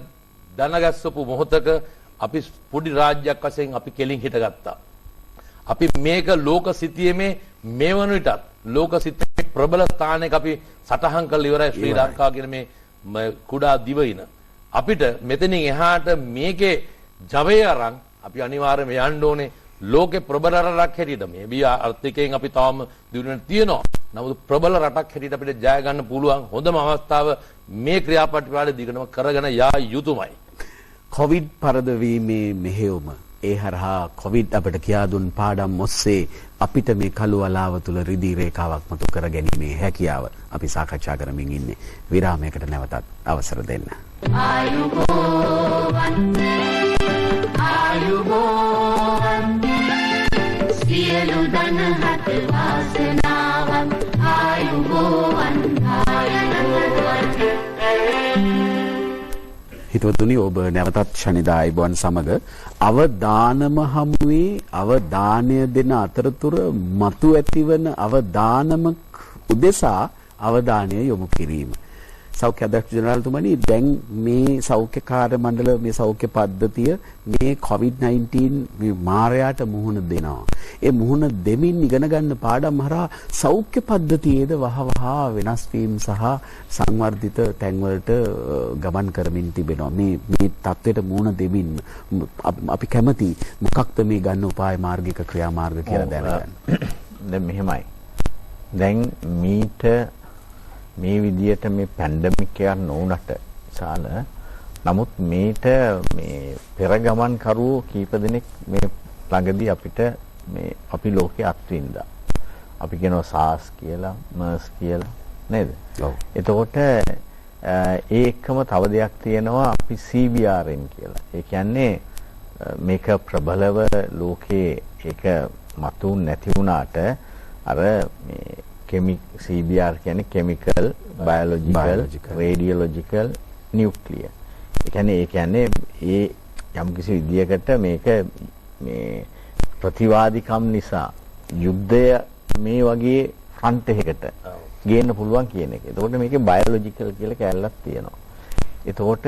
D: දනගස්සපු මොහොතක අපි පොඩි රාජ්‍යයක් වශයෙන් අපි කෙලින් හිටගත්තා. අපි මේක ලෝක සිතියමේ මේ වන විටත් ලෝක සිතේ ප්‍රබල ස්ථානයක අපි සටහන් කරලා ඉවරයි ශ්‍රී ලංකාව කියන මේ කුඩා දිවයින. අපිට මෙතනින් එහාට මේකේ ජවය අරන් අපි අනිවාර්යයෙන්ම යන්න ඕනේ ලෝකේ ප්‍රබල රටක් හැටියට. මේ බී ආර්ථිකයෙන් අපි තාම දිනුනෙ තියෙනවා. නමුත් ප්‍රබල රටක් හැටියට අපිට ජය ගන්න පුළුවන් හොඳම අවස්ථාව මේ ක්‍රියාපටිපාടി දිගටම කරගෙන යා යුතුමයි.
B: කොවිඩ් පරදවීමේ මෙහෙයුම ඒ හරහා කොවිඩ් අපිට කියා දුන් පාඩම් ඔස්සේ අපිට මේ කළු වලාව තුල රිදී රේඛාවක් මතු කර ගැනීමේ හැකියාව අපි සාකච්ඡා කරමින් ඉන්නේ. විරාමයකට නැවතත් අවසර දෙන්න.
A: සියලු දන හත වාසනාවන් ආයුබෝවන් ආයුබෝවන්.
B: හිතවතුනි ඔබ නැවතත් ශනිදා අයබෝවන් සමග අවදානම හමුවේ අවදානය දෙන අතරතුර මතු ඇතිවන අවදානම උදෙසා අවධානය යොමු කිරීම. සෞඛ්‍ය අධ්‍යක්ෂ ජනරාල්තුමනි දැන් මේ සෞඛ්‍ය කාර්ය මණ්ඩල මේ සෞඛ්‍ය පද්ධතිය මේ COVID-19 මේ මාරයාට මුහුණ දෙනවා. ඒ මුහුණ දෙමින් ඉගෙන ගන්න පාඩම් හරහා සෞඛ්‍ය පද්ධතියේද වහවහ වෙනස් වීම සහ සංවර්ධිත තැන්වලට ගමන් කරමින් තිබෙනවා. මේ තත්ත්වයට මුහුණ දෙමින් අපි කැමති මොකක්ද මේ ගන්න උපාය මාර්ගික ක්‍රියාමාර්ග කියලා දැනගන්න.
C: දැන් මෙහෙමයි. දැන් මීට මේ විදියට මේ පැන්ඩමික් එකක් නොවුනට සාල නමුත් මේට මේ පෙර ගමන් කරුවෝ කීප දෙනෙක් මේ ළඟදී අපිට මේ අපි ලෝකේ අත්විඳා. අපි කියනවා SARS කියලා, MERS කියලා නේද? ඔව්. එතකොට ඒ එක්කම තව දෙයක් තියෙනවා අපි CBRN කියලා. ඒ කියන්නේ මේක ප්‍රබලව ලෝකේ ඒක මතු නැති වුණාට අර මේ CBR කියන්නේ chemical, biological, radiological, nuclear. ඒ කියන්නේ ඒ යම් කිසි විදියකට මේක මේ ප්‍රතිවාදිකම් නිසා යුද්ධය මේ වගේ ෆ්‍රන්ට් එකකට ගේන්න පුළුවන් කියන එක. එතකොට මේකේ biological කියලා කැලලක් තියෙනවා. එතකොට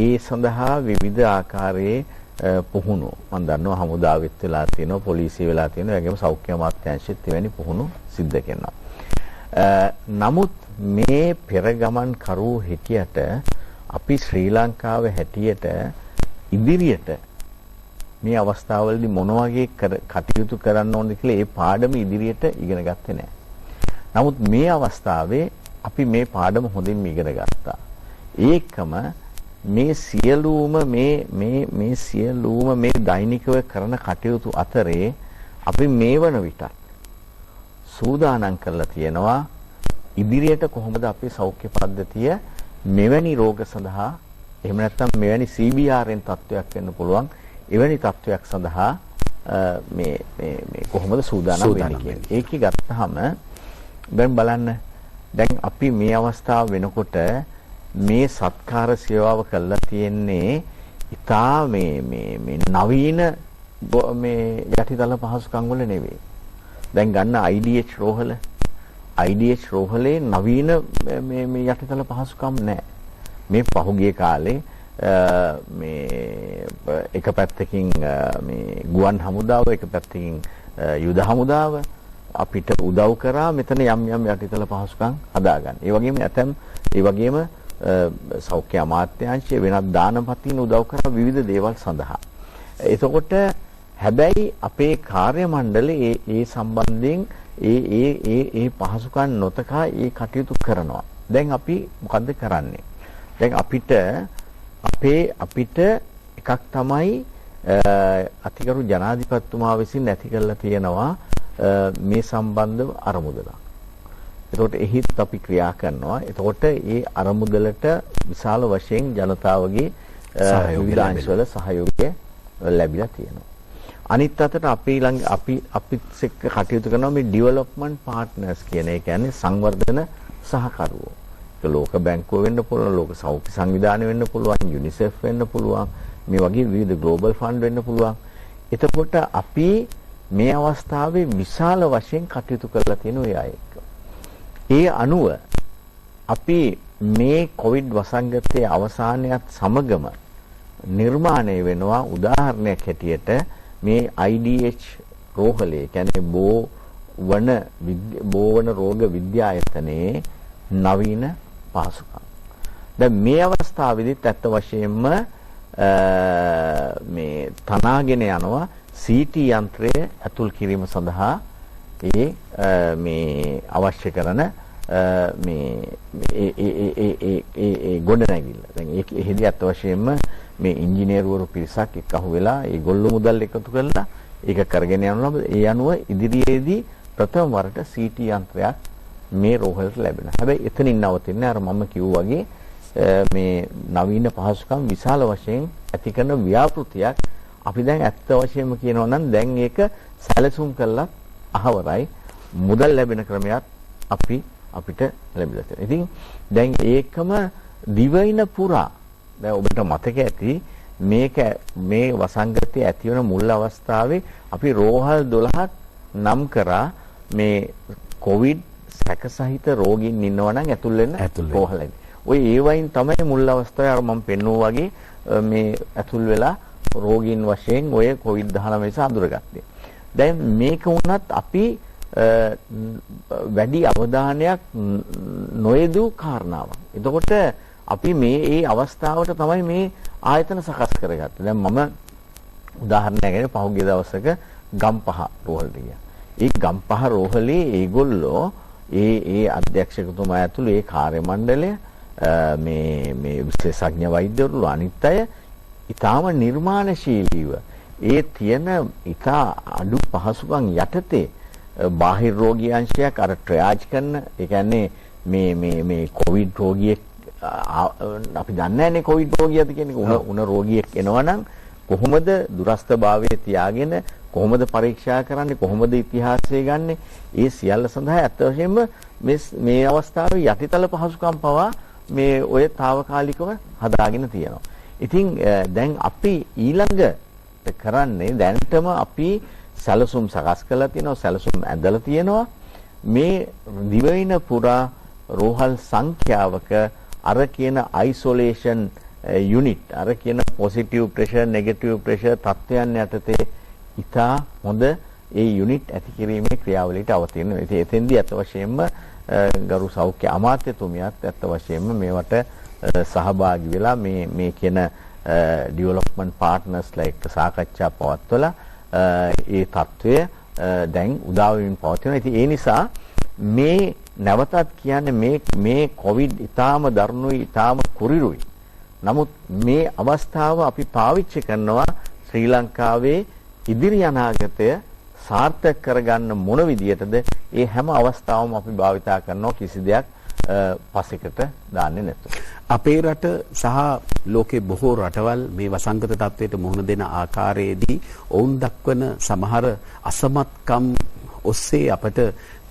C: ඒ සඳහා විවිධ ආකාරයේ පුහුණු මම දන්නවා හමුදාවෙත් වෙලා තියෙනවා, පොලිසිය වෙලා තියෙනවා, ඒ වගේම සෞඛ්‍ය අමාත්‍යාංශෙත් එවැනි පුහුණු සිද්ධ කරනවා. නමුත් මේ පෙර ගමන් කරු හිටියට අපි ශ්‍රී ලංකාව හැටියට ඉදිරියට මේ අවස්ථාවවලදී මොන වගේ කටයුතු කරන්න ඕනද කියලා ඒ පාඩම ඉදිරියට ඉගෙන ගත්තේ නැහැ. නමුත් මේ අවස්ථාවේ අපි මේ පාඩම හොඳින් ඉගෙන ගත්තා. ඒකම මේ සියලුම මේ සියලුම මේ දෛනිකව කරන කටයුතු අතරේ අපි මේ වන විට සූදානම් කරලා තියෙනවා ඉදිරියට කොහොමද අපේ සෞඛ්‍ය පද්ධතිය මෙවැනි රෝග සඳහා එහෙම නැත්නම් මෙවැනි CBRN තත්වයක් වෙන්න පුළුවන් එවැනි තත්වයක් සඳහා මේ කොහොමද සූදානම් වෙන්නේ කියන්නේ. ඒකේ ගත්තාම දැන් බලන්න දැන් අපි මේ අවස්ථාව වෙනකොට මේ සත්කාර සේවාව කළා තියෙන්නේ ඉතා මේ නවීන මේ යටිතල පහසුකම් වල නෙවෙයි. දැන් ගන්න IDH රෝහල රෝහලේ නවීන මේ යටිතල පහසුකම් නැහැ. මේ පහුගිය කාලේ මේ එක පැත්තකින් මේ ගුවන් හමුදාව එක පැත්තකින් යුද හමුදාව අපිට උදව් කරා මෙතන යම් යටිතල පහසුකම් හදාගන්න. ඒ වගේම සෞඛ්‍ය අමාත්‍යාංශය වෙනත් දානපතින් උදව් කරා විවිධ දේවල් සඳහා. එතකොට හැබැයි අපේ කාර්ය මණ්ඩලයේ ඒ සම්බන්ධයෙන් ඒ පහසුකම් නොතකා ඒ කටයුතු කරනවා. දැන් අපි මොකද්ද කරන්නේ? දැන් අපිට එකක් තමයි අතිගරු ජනාධිපතිතුමා විසින් නැති කරලා තියෙනවා මේ සම්බන්ධව අරමුදලක්. එතකොට එහිත් අපි ക്രിයා කරනවා. එතකොට ඒ අරමුදලට විශාල වශයෙන් ජනතාවගේ විවිධාංශවල සහයෝගය ලැබිලා තියෙනවා. අනිත් අතට අපිත් එක්ක කටයුතු කරනවා මේ ඩෙවලොප්මන්ට් පාර්ට්නර්ස් කියන ඒ කියන්නේ සංවර්ධන සහකරුවෝ. ඒක ලෝක බැංකුව වෙන්න පුළුවන්, ලෝක සෞඛ්‍ය සංවිධානය වෙන්න පුළුවන්, යුනිසෙෆ් වෙන්න පුළුවන්, මේ වගේ විවිධ ග්ලෝබල් ෆන්ඩ් වෙන්න පුළුවන්. එතකොට අපි මේ අවස්ථාවේ විශාල වශයෙන් කටයුතු කරලා තියෙන ඔය අය එක්ක. ඒ අනුව අපි මේ කොවිඩ් වසංගතයේ අවසානයත් සමගම නිර්මාණය වෙනවා උදාහරණයක් හැටියට මේ IDH රෝහලේ කියන්නේ බෝවන රෝග විද්‍යායතනයේ නවීන පහසුකම්. දැන් මේ අවස්ථාවේදීත් ඇත්ත වශයෙන්ම මේ තනාගෙන යනවා CT යන්ත්‍රය ඇතුල් කිරීම සඳහා මේ අවශ්‍ය කරන ඒ ගොඩනැගිල්ල. දැන් ඒකෙහිදී අත් වශයෙන්ම මේ ඉංජිනේරුවරු පිරිසක් එක්කහු වෙලා ඒගොල්ලෝ මුදල් එකතු කරලා ඒක කරගෙන යනවා. ඒ අනුව ඉදිරියේදී ප්‍රථම වරට CT යන්ත්‍රයක් මේ රෝහලට ලැබෙනවා. හැබැයි එතනින් නවතින්නේ අර මම කිව්වා වගේ මේ නවීන පහසුකම් විශාල වශයෙන් ඇති කරන ව්‍යාපෘතියක් අපි දැන් ඇත්ත වශයෙන්ම කියනවා නම් දැන් ඒක සැලසුම් කළා අහවරයි. මුදල් ලැබෙන ක්‍රමයක් අපිට ලැබිලා තියෙනවා. ඉතින් දැන් ඒකම දිවයින පුරා දැන් ඔබට මතක ඇති මේ වසංගතයේ ඇති වෙන මුල් අවස්ථාවේ අපි රෝහල් 12ක් නම් කරා මේ කොවිඩ් සැකසහිත රෝගීන් ඉන්නවා නම් ඇතුල් වෙන්න රෝහලෙන්. ඔය ඒ වයින් තමයි මුල් අවස්ථාවේ අර මම පෙන්නුවා වගේ මේ ඇතුල් වෙලා රෝගීන් වශයෙන් ඔය කොවිඩ් 19 නිසා අඳුරගත්තේ. දැන් මේක වුණත් අපි වැඩි අවධානයක් නොයදූ කාරණාවක්. එතකොට අපි මේ අවස්ථාවට තමයි මේ ආයතන සකස් කරගත්තේ. දැන් මම උදාහරණයක් ගැන පහුගිය දවසක ගම්පහ රෝහලට ගියා. ඒ ගම්පහ රෝහලේ ඒගොල්ලෝ ඒ අධ්‍යක්ෂකතුමා ඇතුළු ඒ කාර්ය මණ්ඩලය මේ විශේෂඥ වෛද්‍යවරු අනිත් අය ඊටාම නිර්මාණශීලීව ඒ තියෙන ඊටා අඩු පහසුකම් යටතේ බාහිර රෝගී අංශයක් අර ට්‍රයාජ් කරන ඒ කියන්නේ මේ කොවිඩ් රෝගියෙක් අපි දන්නේ නැනේ කොවිඩ් රෝගියාද කියන්නේ උන රෝගියෙක් එනවනම් කොහොමද දුරස්ථභාවයේ තියාගෙන කොහොමද පරීක්ෂා කරන්නේ කොහොමද ඉතිහාසය ගන්නෙ ඒ සියල්ල සඳහා ඇත්ත වශයෙන්ම මේ අවස්ථාවේ යටිතල පහසුකම් පවා මේ ඔය తాවකාලිකව හදාගෙන තියෙනවා. ඉතින් දැන් අපි ඊළඟට කරන්නේ දැනටම අපි සැලසුම් සකස් කරලා තියෙනවා සැලසුම් ඇඳලා තියෙනවා මේ දිවයින පුරා රෝහල් සංඛ්‍යාවක අර කියන අයිසොලේෂන් යුනිට් අර කියන පොසිටිව් ප්‍රෙෂර් නෙගටිව් ප්‍රෙෂර් තත්ත්වයන් යටතේ ඉතා හොඳ ඒ යුනිට් ඇති කිරීමේ ක්‍රියාවලියට අවතීර්ණ වෙනවා. ඉතින් එතෙන්දී අත් වශයෙන්ම ගරු සෞඛ්‍ය අමාත්‍යතුමියත් අත් වශයෙන්ම මේවට සහභාගී වෙලා මේ කියන ඩෙවලොප්මන්ට් පාර්ට්නර්ස්ලා එක්ක සාකච්ඡා පවත්වලා ඒ తත්වය දැන් උදා වෙමින් පවතිනවා. ඉතින් ඒ නිසා මේ නැවතත් කියන්නේ මේ කොවිඩ් ඊටාම දරුණුයි ඊටාම කුරිරුයි. නමුත් මේ අවස්ථාව අපි පාවිච්චි කරනවා ශ්‍රී ලංකාවේ ඉදිරි අනාගතය සාර්ථක කරගන්න මොන විදියටද ඒ හැම අවස්ථාවම අපි භාවිතා කරනවා කිසි දෙයක් පසෙකට දාන්නේ නැතුව.
B: අපේ රට සහ ලෝකේ බොහෝ රටවල් මේ වසංගත තත්ත්වයට මුහුණ දෙන ආකාරයේදී ඔවුන් දක්වන සමහර අසමත්කම් ඔස්සේ අපට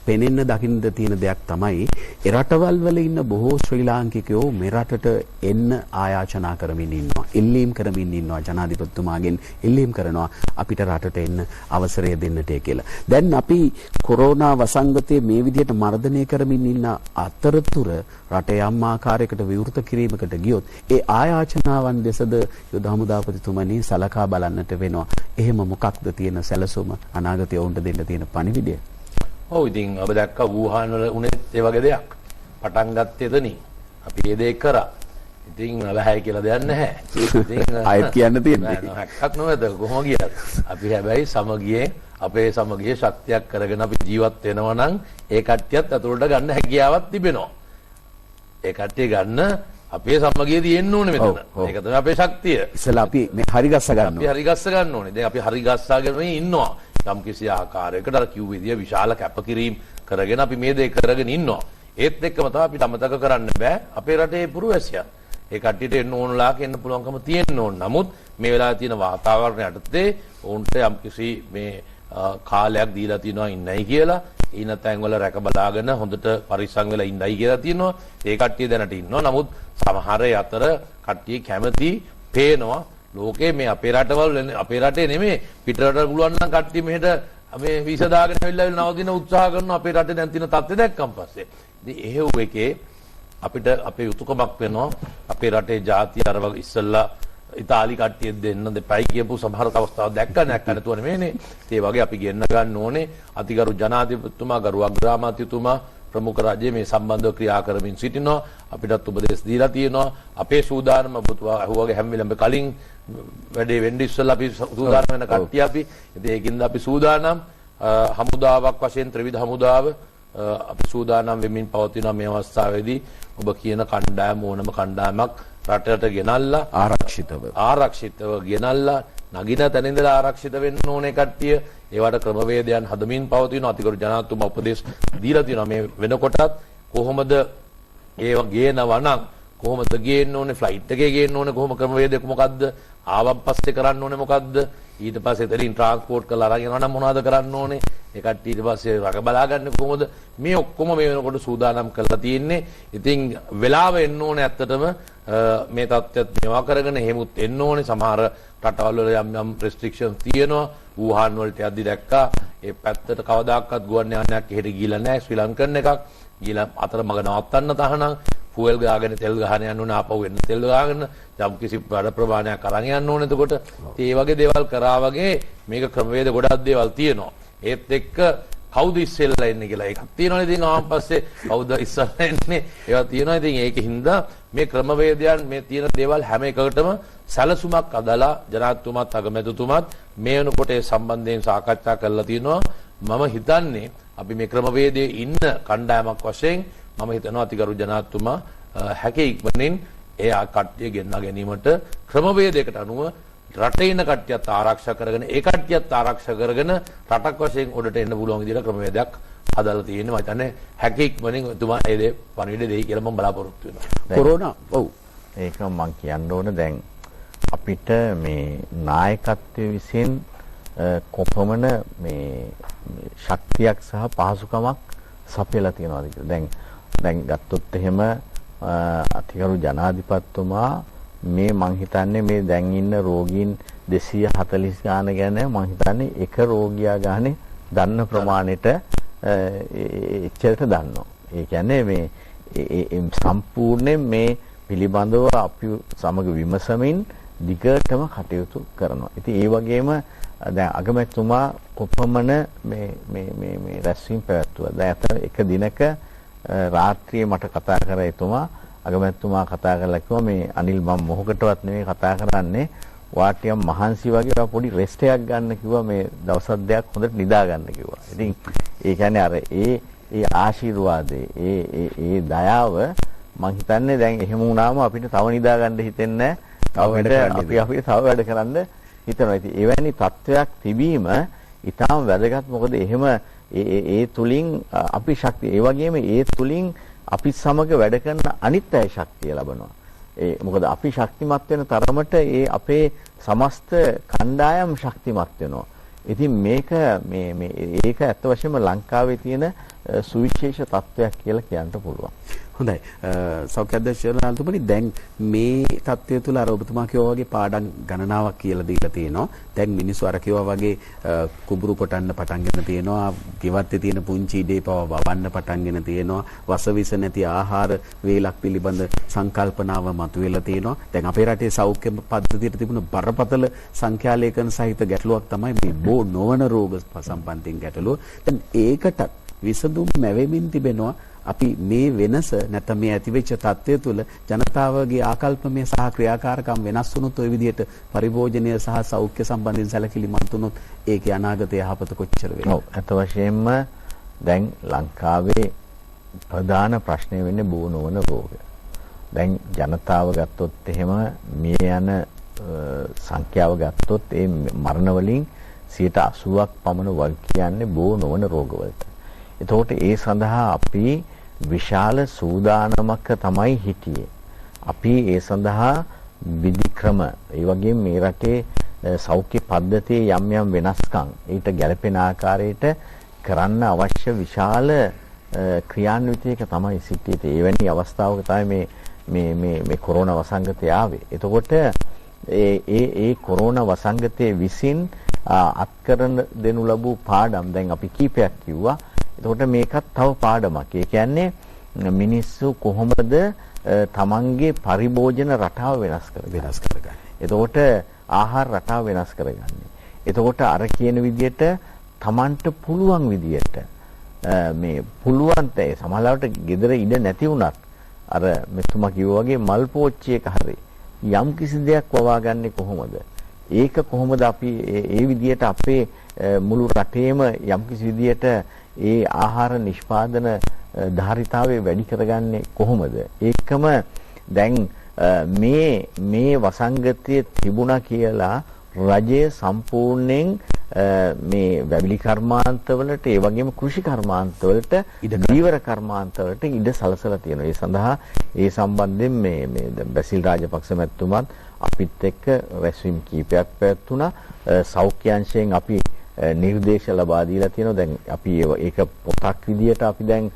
B: පෙනෙන්න දකින්න තියෙන දෙයක් තමයි ඒ රටවල් වල ඉන්න බොහෝ ශ්‍රී ලාංකිකයෝ මේ රටට එන්න ආයාචනා කරමින් ඉන්නවා. ඉල්ලීම් කරමින් ඉන්නවා ජනාධිපතිතුමාගෙන් ඉල්ලීම් කරනවා අපිට රටට එන්න අවසරය දෙන්නට කියලා. දැන් අපි කොරෝනා වසංගතයේ මේ විදිහට මර්ධනය කරමින් ඉන්න අතරතුර රටේ යම් ආකාරයකට විවෘත කිරීමකට ගියොත් ඒ ආයාචනාවන් දෙසද යුද හමුදාපතිතුමනි සලකා බලන්නට වෙනවා. එහෙම මොකක්ද තියෙන සැලසුම අනාගතයේ වුන්ට දෙන්න තියෙන පණිවිඩය?
D: ඔව් ඉතින් ඔබ දැක්ක වූහාන් වල උනේත් ඒ වගේ දෙයක්. පටන් ගත්තේ එතනින්. අපි මේ දේ කරා. ඉතින් බෑ කියලා දෙයක් නැහැ. ඉතින්
B: ආයෙත් කියන්න තියෙන්නේ.
D: හැක්කක් නොවේද කොහොම ගියත්. අපි හැබැයි සමගියේ අපේ සමගියේ ශක්තියක් කරගෙන අපි ජීවත් වෙනවා නම් ඒ කට්ටියත් අතුරට ගන්න හැකියාවක් තිබෙනවා. ඒ කට්ටිය ගන්න අපේ සමගිය තියෙන්න ඕනේ මෙතන. ඒක තමයි අපේ ශක්තිය.
B: ඉතලා අපි මේ හරි ගස්ස ගන්නවා.
D: අපි හරි ගස්ස ගන්න ඕනේ. දැන් අපි හරි ගස්සාගෙන ඉන්නවා. යම් කිසි ආකාරයකට අර කිව් විදිය විශාල කැපකිරීම කරගෙන අපි මේ දේ කරගෙන ඉන්නවා. ඒත් එක්කම තමයි අපිට අමතක කරන්න බෑ අපේ රටේ පුරවැසියන්. ඒ කට්ටියට එන්න ඕනලා කියන්න පුළුවන්කම තියෙන්න ඕන. නමුත් මේ වෙලාවේ තියෙන වාතාවරණය යටතේ උන්ට යම් කිසි මේ කාලයක් දීලා තියනවා ඉන්නයි කියලා. ඊන තැන් වල රැක බලාගෙන හොඳට පරිස්සම් වෙලා ඉන්නයි කියලා තියෙනවා. ඒ කට්ටිය දැනට ඉන්නවා. නමුත් සමහර අතර කට්ටිය කැමති පේනවා ලෝකේ මේ අපේ රටවල අපේ රටේ නෙමෙයි පිට රටවල පුළුවන් නම් කට්ටිය මෙහෙට මේ වීස දාගෙන ඇවිල්ලා නවදින උත්සාහ කරනවා අපේ රටේ දැන් තියෙන තත්ත්වය දැක්කන් පස්සේ. ඉතින් එහෙව් එකේ අපිට අපේ යුතුයකමක් වෙනවා අපේ රටේ ජාතිය අර වගේ ඉස්සල්ලා ඉතාලි කට්ටිය දෙන්න දෙපයි කියපු සමහර අවස්ථාවක් දැක්ක නැතුව නෙමෙයිනේ. ඒ වගේ අපි ගෙන්න ගන්න ඕනේ අතිගරු ජනාධිපතිතුමා ගරු අග්‍රාමාත්‍යතුමා ප්‍රමුඛ රජයේ මේ සම්බන්ධව ක්‍රියා කරමින් සිටිනවා. අපිටත් උපදෙස් දීලා තියෙනවා. අපේ සූදානම ඔබතුමා අහුවගේ හැම වෙලෙම කලින් වැඩේ වෙන්න ඉස්සෙල්ලා අපි සූදානම් වෙන කට්ටිය අපි. ඉතින් ඒකින්ද අපි සූදානම් හමුදාවක් වශයෙන් ත්‍රිවිධ හමුදාව අපි සූදානම් වෙමින් පවතින මේ අවස්ථාවේදී ඔබ කියන කණ්ඩායම ඕනම කණ්ඩායමක් රටට ගෙනල්ලා ආරක්ෂිතව ගෙනල්ලා නගින තැන ඉඳලා ආරක්ෂිත වෙන්න ඕනේ කට්ටිය. ඒවට ක්‍රමවේදයන් හදමින් පවතින අතිගරු ජනාධිපතිතුමා උපදෙස් දීලා තියෙනවා. මේ වෙනකොටත් කොහොමද ඒව ගේනවා නම් කොහොමද ගේන්න ඕනේ, ෆ්ලයිට් එකේ ගේන්න ඕනේ කොහොම ක්‍රමවේදයක් මොකද්ද, ආවන් පස්සේ කරන්න ඕනේ මොකද්ද, ඊට පස්සේ එතනින් ට්‍රාන්ස්පෝර්ට් කරලා අරගෙන යනවා නම් මොනවද කරන්න ඕනේ, ඒ කට්ටිය ඊට පස්සේ රක බලාගන්නේ කොහොමද, මේ ඔක්කොම මේ වෙනකොට සූදානම් කරලා තියෙන්නේ. ඉතින් වෙලාව එන්න ඕනේ ඇත්තටම මේ තත්ත්වයක් මේවා කරගෙන එහෙමුත් එන්න ඕනේ. සමහර රටවල් වල යම් රෙස්ට්‍රික්ෂන්ස් තියෙනවා. වූහාන් වලට යද්දි දැක්කා ඒ පැත්තට කවදාකවත් ගුවන් යානයක් එහෙට ගිහිල්ලා නැහැ. ශ්‍රී ලංකන් එකක් ගිහිල්ලා අතරමඟ නවත්තන්න තහනම් ෆුවල් ගාගෙන තෙල් ගහන යන්න ඕනේ. ආපහු එන්න තෙල් ගාගෙන යම් කිසි වැඩ ප්‍රමාණයක් අරන් යන්න ඕනේ. එතකොට ඒ වගේ දේවල් කරා වගේ මේක ක්‍රමවේද ගොඩක් දේවල් තියෙනවා. ඒත් එක්ක කවුද ඉස්සෙල්ලා එන්නේ කියලා එකක් තියෙනවනේ. ඉතින් ආවන් පස්සේ කවුද ඉස්සෙල්ලා එන්නේ ඒවා තියෙනවා. ඉතින් ඒකින්ද මේ ක්‍රමවේදයන් මේ තියෙන දේවල් හැම එකකටම සැලසුමක් අදලා ජනාධිපතිතුමාත් අගමැතිතුමාත් මේ වෙනකොට ඒ සම්බන්ධයෙන් සාකච්ඡා කරලා තියෙනවා. මම හිතන්නේ අපි මේ ක්‍රමවේදයේ ඉන්න කණ්ඩායමක් වශයෙන් මම හිතනවා අතිගරු ජනාධිපතිතුමා හැකි ඉක්මනින් ඒ කට්ටිය ගෙන්නා ගැනීමට ක්‍රමවේදයකට අනුව රටේ ඉන්න කට්ටියත් ආරක්ෂා කරගෙන ඒ කට්ටියත් ආරක්ෂා කරගෙන රටක් වශයෙන් උඩට එන්න පුළුවන් විදිහට ක්‍රමවේදයක් හදලා තියෙනවා. මම හිතන්නේ හැකි ඉක්මනින් එතුමා ඒ දේ පණිවිඩ දෙයි කියලා මම බලාපොරොත්තු වෙනවා.
B: කොරෝනා ඔව්
C: ඒක මම කියන්න ඕන දැන් අපිට මේ නායකත්වයේ විසින් කොපමණ මේ ශක්තියක් සහ පහසුකමක් සපයලා තියෙනවාද කියලා. දැන් ගත්තොත් එහෙම අතිගරු ජනාධිපතිතුමා මේ මං හිතන්නේ මේ දැන් ඉන්න රෝගීන් 240 ගාන ගැන මං හිතන්නේ එක රෝගියා ගානේ දන්න ප්‍රමාණයට එච්චරට දන්නවා. ඒ කියන්නේ මේ සම්පූර්ණයෙන් මේ පිළිබඳව අපි සමග විමසමින් දිගටම කටයුතු කරනවා. ඉතින් ඒ වගේම දැන් අගමැතිතුමා කොපමණ මේ රැස්වීම පැවැත්වුවා. දැන් අතන එක දිනක රාත්‍රියේ මට කතා කරා එතුමා අගමැතිතුමා කතා කරලා කිව්වා මේ අනිල් මම මොහොකටවත් නෙමෙයි කතා කරන්නේ වාටියම් මහන්සි වගේ පොඩි රෙස්ට් එකක් ගන්න කිව්වා මේ දවස් දෙකක් හොඳට නිදා ගන්න කිව්වා. ඉතින් ඒ කියන්නේ අර ඒ ආශිර්වාදේ ඒ දයාව මං හිතන්නේ දැන් එහෙම වුණාම අපිට තව නිදා ගන්න හිතෙන්නේ නැහැ. අපිට තව වැඩ කරන්න හිතනවා. ඉතින් එවැනි තත්වයක් තිබීම ඊටාම වැදගත්. මොකද එහෙම ඒ තුලින් අපි ශක්තිය, ඒ වගේම ඒ තුලින් අපි සමග වැඩ කරන අනිත් අය ශක්තිය ලබනවා. මොකද අපි ශක්තිමත් වෙන තරමට අපේ සමස්ත කණ්ඩායම් ශක්තිමත් වෙනවා. ඉතින් මේක ඒක ඇත්ත වශයෙන්ම ලංකාවේ තියෙන සුවිශේෂ තත්වයක් කියලා කියන්න පුළුවන්.
B: හොඳයි. සෞඛ්‍ය අධ්‍යක්ෂකතුමනි, දැන් මේ තත්ත්වය තුළ අර ඔබතුමා කිව්වා වගේ පාඩම් ගණනාවක් කියලා දීලා තියෙනවා. දැන් මිනිස්සු අර කිව්වා වගේ කුඹුරු කොටන්න පටන්ගෙන තියෙනවා. ගෙවත්තේ තියෙන පුංචි ඉඩේ පව වවන්න පටන්ගෙන තියෙනවා. වසවිස නැති ආහාර වේලක් පිළිබඳ සංකල්පනාව මතුවෙලා තියෙනවා. දැන් අපේ රටේ සෞඛ්‍ය පද්ධතියට තිබුණ බරපතල සංඛ්‍යාලේඛන සහිත ගැටලුවක් තමයි මේ බෝ නොවන රෝග සම්බන්ධයෙන් ගැටලුව. දැන් ඒකට විසඳුම් ලැබෙමින් තිබෙනවා. අපි මේ වෙනස නැත්නම් මේ ඇතිවෙච්ච තත්ත්වය තුළ ජනතාවගේ ආකල්පමය සහ ක්‍රියාකාරකම් වෙනස් වුණොත් ওই විදිහට පරිභෝජනය සහ සෞඛ්‍ය සම්බන්ධයෙන් සැලකිලිමත් වුණොත් ඒකේ අනාගතය යහපත කොච්චර වෙනවද?
C: ඔව්, අත වශයෙන්ම දැන් ලංකාවේ ප්‍රධාන ප්‍රශ්නය වෙන්නේ බෝ නොවන රෝග. දැන් ජනතාව ගත්තොත් එහෙම මේ යන සංඛ්‍යාව ගත්තොත් ඒ මරණ වලින් 80%ක් පමණ වල් කියන්නේ බෝ නොවන රෝගවලට. එතකොට ඒ සඳහා අපි විශාල සූදානමක් තමයි හිටියේ. අපි ඒ සඳහා විධික්‍රම, ඒ වගේම මේ රටේ සෞඛ්‍ය පද්ධතියේ යම් වෙනස්කම් ඊට ගැළපෙන ආකාරයට කරන්න අවශ්‍ය විශාල ක්‍රියාන්විතයක තමයි සිටියේ. එවැනි අවස්ථාවක තමයි මේ කොරෝනා වසංගතය ආවේ. එතකොට ඒ කොරෝනා වසංගතයේ විසින් අත්කරන දෙනු ලැබූ පාඩම් දැන් අපි කීපයක් කිව්වා. එතකොට මේකත් තව පාඩමක්. ඒ කියන්නේ මිනිස්සු කොහොමද තමන්ගේ පරිභෝජන රටාව වෙනස් කරගන්නේ. එතකොට ආහාර රටාව වෙනස් කරගන්නේ. එතකොට අර කියන විදිහට තමන්ට පුළුවන් විදිහට මේ පුළුවන් තේ සමහරවිට ගෙදර ඉඩ නැති වුණත් අර මෙතුමා කිව්වා වගේ මල් පෝච්චියක හරි යම් කිසි දෙයක් වවා ගන්නේ කොහොමද? ඒක කොහොමද අපි ඒ විදිහට අපේ මුළු රටේම යම් කිසි විදිහට ඒ ආහාර නිෂ්පාදන ධාරිතාවය වැඩි කරගන්නේ කොහොමද? ඒකම දැන් මේ වසංගතයේ තිබුණා කියලා රජය සම්පූර්ණයෙන් මේ වැවිලි කර්මාන්තවලට ඒ වගේම කෘෂි කර්මාන්තවලට දීවර කර්මාන්තවලට ඉඩ සලසලා තියෙනවා. ඒ සඳහා ඒ සම්බන්ධයෙන් මේ බැසිල් රාජපක්ෂ මැතිතුමත් අපිත් එක්ක රැස්වීම් කීපයක් පැවැත්වුණා. සෞඛ්‍ය අංශයෙන් අපි නිර්දේශ ලබා දීලා තියෙනවා. දැන් අපි ඒක පොතක් විදියට අපි දැන්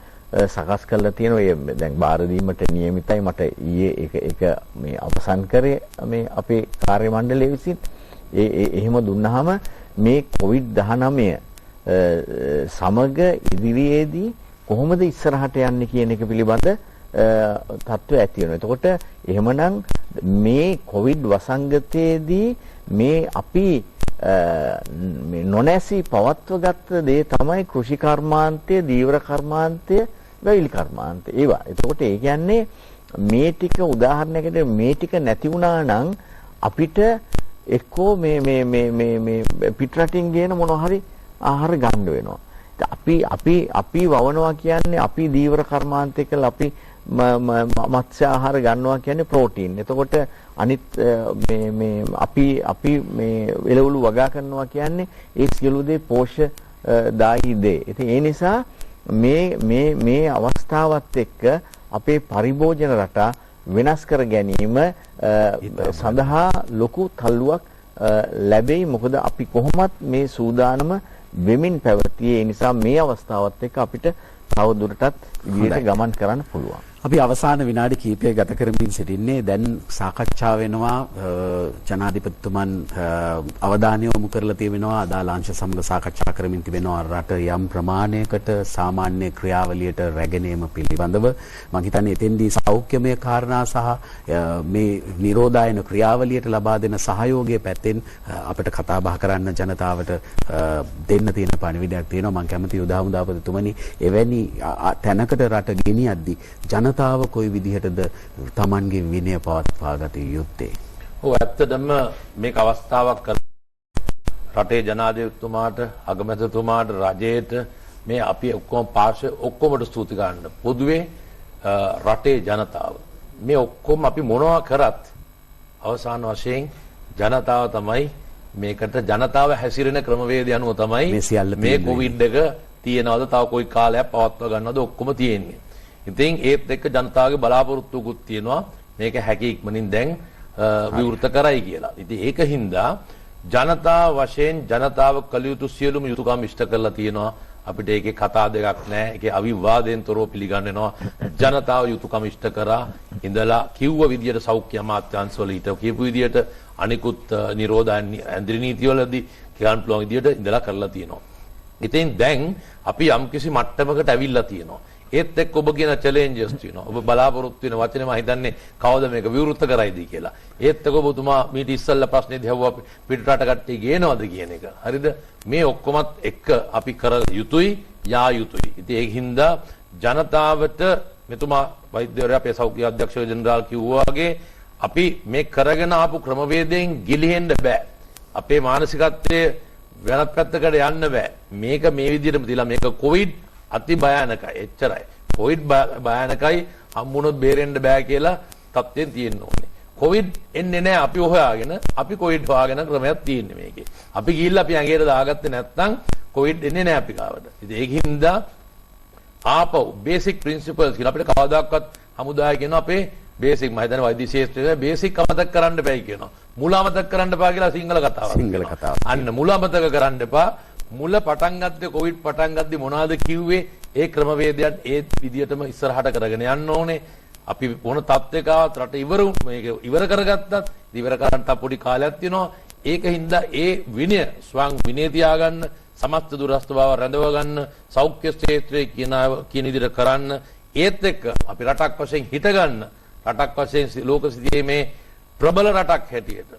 C: සකස් කරලා තියෙනවා. දැන් බාර දීමට නියමිතයි. මට ඊයේ ඒක මේ අවසන් කරේ මේ අපේ කාර්ය මණ්ඩලය විසින්. එහෙම දුන්නාම මේ COVID-19 සමග ඉදිරියේදී කොහොමද ඉස්සරහට යන්නේ කියන එක පිළිබඳ තත්ත්වය ඇති වෙනවා. එතකොට එහෙමනම් මේ COVID වසංගතයේදී මේ අපි මේ නොනැසී පවත්වගත් දේ තමයි කෘෂි කර්මාන්තය, දීවර කර්මාන්තය, වැවිලි කර්මාන්තය. ඒවා. එතකොට ඒ කියන්නේ මේ ටික උදාහරණයකට මේ ටික නැති වුණා නම් අපිට එක්කෝ මේ පිටරටින් ගේන මොනවා හරි ආහාර ගන්න වෙනවා. අපි වවනවා කියන්නේ අපි දීවර කර්මාන්තය කියලා අපි මත්ස්‍ය ආහාර ගන්නවා කියන්නේ ප්‍රෝටීන්. එතකොට අනිත් මේ අපි මේ එළවලු වගා කරනවා කියන්නේ ඒ සියලු දේ පෝෂ්‍යදායී දේ. ඉතින් ඒ නිසා මේ අවස්ථාවත් එක්ක අපේ පරිභෝජන රටා වෙනස් කර ගැනීම සඳහා ලොකු තල්ලුවක් ලැබෙයි. මොකද අපි කොහොමත් මේ සූදානම වෙමින් පැවතියේ. ඒ නිසා මේ අවස්ථාවත් එක්ක අපිට තව දුරටත් ඉදිරියට ගමන් කරන්න පුළුවන්.
B: අපි අවසාන විනාඩි කිහිපය ගත කරමින් සිටින්නේ. දැන් සාකච්ඡා වෙනවා ජනාධිපතිතුමන් අවධානය යොමු කරලා තියෙනවා අදාළ අංශ සමග සාකච්ඡා කරමින් තිබෙනවා රට යම් ප්‍රමාණයකට සාමාන්‍ය ක්‍රියාවලියට රැගෙනීම පිළිබඳව. මම හිතන්නේ එතෙන්දී සෞඛ්‍යමය කාරණා සහ මේ නිරෝධායන ක්‍රියාවලියට ලබා දෙන සහයෝගය පැත්තෙන් අපිට කතා බහ කරන්න ජනතාවට දෙන්න තියෙන පණිවිඩයක් තියෙනවා. මම කැමතියි උදාහරණපතිතුමනි එවැනි තැනකට රට ගෙනියද්දී ජනතාව කොයි විදිහටද Tamanගේ විනය පවත්වා ගත යුත්තේ?
D: ඔව්, ඇත්තටම මේක අවස්ථාවක් රටේ ජනාධිපතිතුමාට, අගමැතිතුමාට, රජයට මේ අපි ඔක්කොම ඔක්කොමට ස්තුති ගන්න. පොදුවේ රටේ ජනතාව මේ ඔක්කොම අපි මොනවා කරත් අවසාන වශයෙන් ජනතාව තමයි මේකට ජනතාව හැසිරෙන ක්‍රමවේදය අනුව තමයි මේ කොවිඩ් එක තියෙනවද තව කොයි කාලයක් පවත්වා ගන්නවද ඔක්කොම තියෙන්නේ. ඉතින් ඒත් එක්ක ජනතාවගේ බලාපොරොත්තුකුත් තියෙනවා මේක හැකි ඉක්මනින් දැන් විවෘත කරයි කියලා. ඉතින් ඒකින්ද ජනතාව වශයෙන් ජනතාව කළ යුතු සියලුම යුතුකම් ඉෂ්ට කරලා තියෙනවා. අපිට ඒකේ කතා දෙකක් නැහැ. ඒකේ අවිවාදයෙන් තොරව පිළිගන්නවා. ජනතාව යුතුකම් ඉෂ්ට කරා ඉඳලා කිව්ව විදියට සෞඛ්‍ය අමාත්‍යාංශවල ඊට කියපු විදියට අනිකුත් නිරෝධ ඇඳිරි නීතිවලදී කියන්න පුළුවන් විදියට ඉඳලා කරලා තියෙනවා. ඉතින් දැන් අපි යම්කිසි මට්ටමකට ඇවිල්ලා තියෙනවා. ඒත් එක්ක ඔබ කියන චැලෙන්ජස් තියෙනවා. ඔබ බලාපොරොත්තු වෙන වචනේ මම හිතන්නේ කවද මේක විවෘත කරයිද කියලා. ඒත් එක්ක ඔබතුමා මීට ඉස්සල්ලා ප්‍රශ්නේදී හවුවා පිටරට කට්ටිය ගේනවද කියන එක. හරිද? මේ ඔක්කොමත් එක්ක අපි කර යුතුයි, යා යුතුයි. ඉතින් ඒකින්ද ජනතාවට මෙතුමා වෛද්‍යවරයා අපේ සෞඛ්‍ය අධ්‍යක්ෂ ජෙනරාල් කිව්වා වගේ අපි මේ කරගෙන ආපු ක්‍රමවේදයෙන් ගිලිහෙන්න බෑ. අපේ මානසිකත්වයේ වෙනත් පැත්තකට යන්න බෑ. මේක මේ විදිහටම තියලා මේක කොවිඩ් අති භයානකයි. එච්චරයි. කොවිඩ් භයානකයි හම්බුනොත් බේරෙන්න බෑ කියලා තත්ත්වයෙන් තියෙන්න ඕනේ. කොවිඩ් එන්නේ නැහැ අපි හොයාගෙන අපි කොවිඩ් හොයාගෙන ක්‍රමයක් තියෙන්නේ මේකේ. අපි ගිහිල්ලා අපි ඇඟේට දාගත්තේ නැත්නම් කොවිඩ් එන්නේ නැහැ අපි ගාවට. ඉතින් ඒකින්ද ආපහු බේසික් ප්‍රින්සිපල්ස් කියලා අපිට කවදාකවත් හමුදාය කියන අපේ බේසික් මම හිතන්නේ වෛද්‍ය ශාස්ත්‍රයේ බේසික් අමතක කරන්න බෑ කියනවා. මුල අමතක කරන්න එපා කියලා සිංහල කතාවක්.
B: සිංහල කතාව.
D: අන්න මුල අමතක කරන්න එපා. මුල පටන් ගත්තේ කොවිඩ් පටන් ගද්දි මොනවද කිව්වේ? ඒ ක්‍රමවේදයන් ඒ විදියටම ඉස්සරහට කරගෙන යන්න ඕනේ. අපි මොන තත්ත්වයක ආවත් රට මේක ඉවර කරගත්තත් ඉවර කරන්න පොඩි කාලයක් තියෙනවා. ඒකින්ද ඒ විනය ස්වං විනය තියාගන්න සමස්ත දුරස්ත බව රැඳව ගන්න සෞඛ්‍ය ක්ෂේත්‍රයේ කියන විදිහට කරන්න ඒත් එක්ක අපි රටක් වශයෙන් හිට ගන්න රටක් වශයෙන් ලෝක සිතියේ මේ ප්‍රබල රටක් හැටියට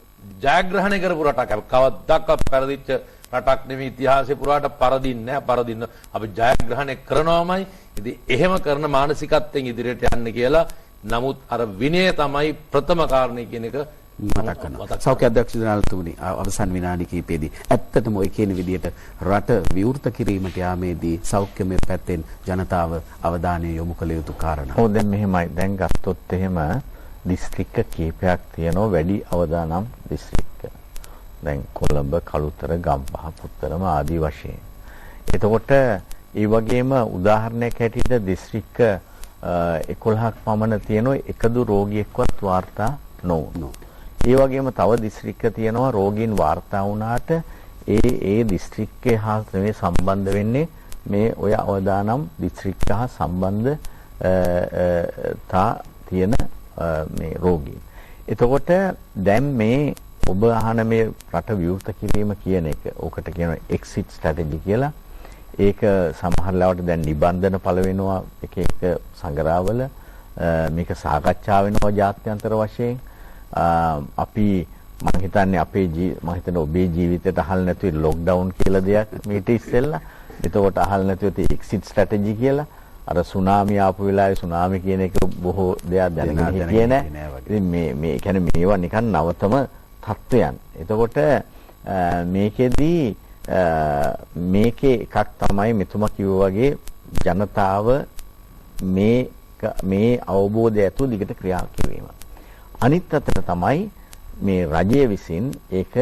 D: ජයග්‍රහණය කරපු රටක් කවදාවත් පෙරදිච්ච රටක් නෙමෙයි ඉතිහාසයේ පුරාට පරදින්නේ නැහැ පරදින්න අපි ජයග්‍රහණය කරනවාමයි. ඉතින් එහෙම කරන මානසිකත්වයෙන් ඉදිරියට යන්න කියලා. නමුත් අර විනය තමයි ප්‍රථම කාරණේ කියන එක
B: මතක් කරනවා. සෞඛ්‍ය අධ්‍යක්ෂ ජනරාල්තුමනි අවසන් විනාඩි කිහිපෙදී ඇත්තටම ඔය කියන විදිහට රට විවෘත කිරීමට යාමේදී සෞඛ්‍යමය පැත්තෙන් ජනතාව අවධානය යොමු කළ යුතු කාරණා.
C: ඔව් දැන් මෙහෙමයි. දැන් ගත්තොත් එහෙම දිස්ත්‍රික්ක කීපයක් තියෙනවා වැඩි අවදානම් දිස්ත්‍රික්ක. දැන් කොළඹ, කළුතර, ගම්පහ, පුත්තරම ආදී වශයෙන්. එතකොට ඒ වගේම උදාහරණයක් හැටියට දිස්ත්‍රික්ක 11ක් පමණ තියෙනවා එකදු රෝගියෙක්වත් වාර්තා නොවුණු. ඒ වගේම තව දිස්ත්‍රික්ක තියෙනවා රෝගීන් වාර්තා වුණාට ඒ දිස්ත්‍රික්කේ හා සම්බන්ධ වෙන්නේ මේ ඔය අවදානම් දිස්ත්‍රික්ක හා සම්බන්ධ තියෙන මේ රෝගීන්. එතකොට දැන් මේ ඔබ අහන මේ රට විවෘත කිරීම කියන එක ඕකට කියනවා එක්සිට් ස්ට්‍රැටජි කියලා. ඒක සමහර ලාවට දැන් නිබන්ධන පළ වෙනවා එක සංග්‍රහවල මේක සාකච්ඡා වෙනවා ජාත්‍යන්තර වශයෙන්. අපි මම හිතන්නේ මම හිතන්නේ ඔබේ ජීවිතයට අහල නැතුව ලොක්ඩවුන් කියලා දෙයක් මේට ඉස්සෙල්ලා. එතකොට අහල නැතුව එක්සිට් ස්ට්‍රැටජි කියලා. අර සුනාමි ආපු වෙලාවේ සුනාමි කියන එක බොහෝ දෙයක් දැනගෙන හිටියේ නෑ. ඉතින් මේ කියන්නේ මේවා නිකන් නවතම තත්ත්වයන්. එතකොට මේකෙදී මේකේ එකක් තමයි මෙතුමා කිව්වා වගේ ජනතාව මේ අවබෝධය ඇතුව දිගට ක්‍රියා කිරීම. අනිත් අතට තමයි මේ රජය විසින් ඒක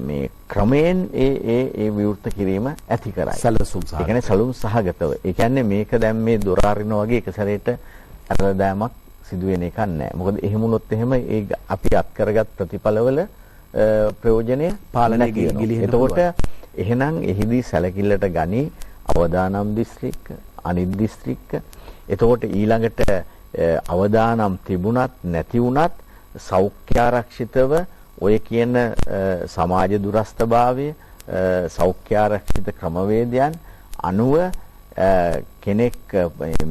C: මේ ක්‍රමයෙන් ඒ විවෘත කිරීම ඇති කරයි.
B: සැලසුම් සහගතව.
C: ඒ කියන්නේ සැලසුම් සහගතව. ඒ කියන්නේ මේක දැන් මේ දොර අරිනවා වගේ එක සැරේට අරදාමක් සිදුවෙන එකක් නැහැ. මොකද එහෙම වුණොත් එහෙම අපි අත් කරගත් ප්‍රතිඵලවල ප්‍රයෝජනය පාලනය ගිලිහෙනවා. එතකොට එහෙනම් එහිදී සැලකිල්ලට ගනි අවදානම් දිස්ත්‍රික්ක, අනිත් දිස්ත්‍රික්ක. එතකොට ඊළඟට අවදානම් තිබුණත් නැති වුණත් සෞඛ්‍ය ආරක්ෂිතව ඔය කියන සමාජ දුරස්ථභාවය සෞඛ්‍ය ආරක්ෂිත ක්‍රමවේදයන් අනුව කෙනෙක්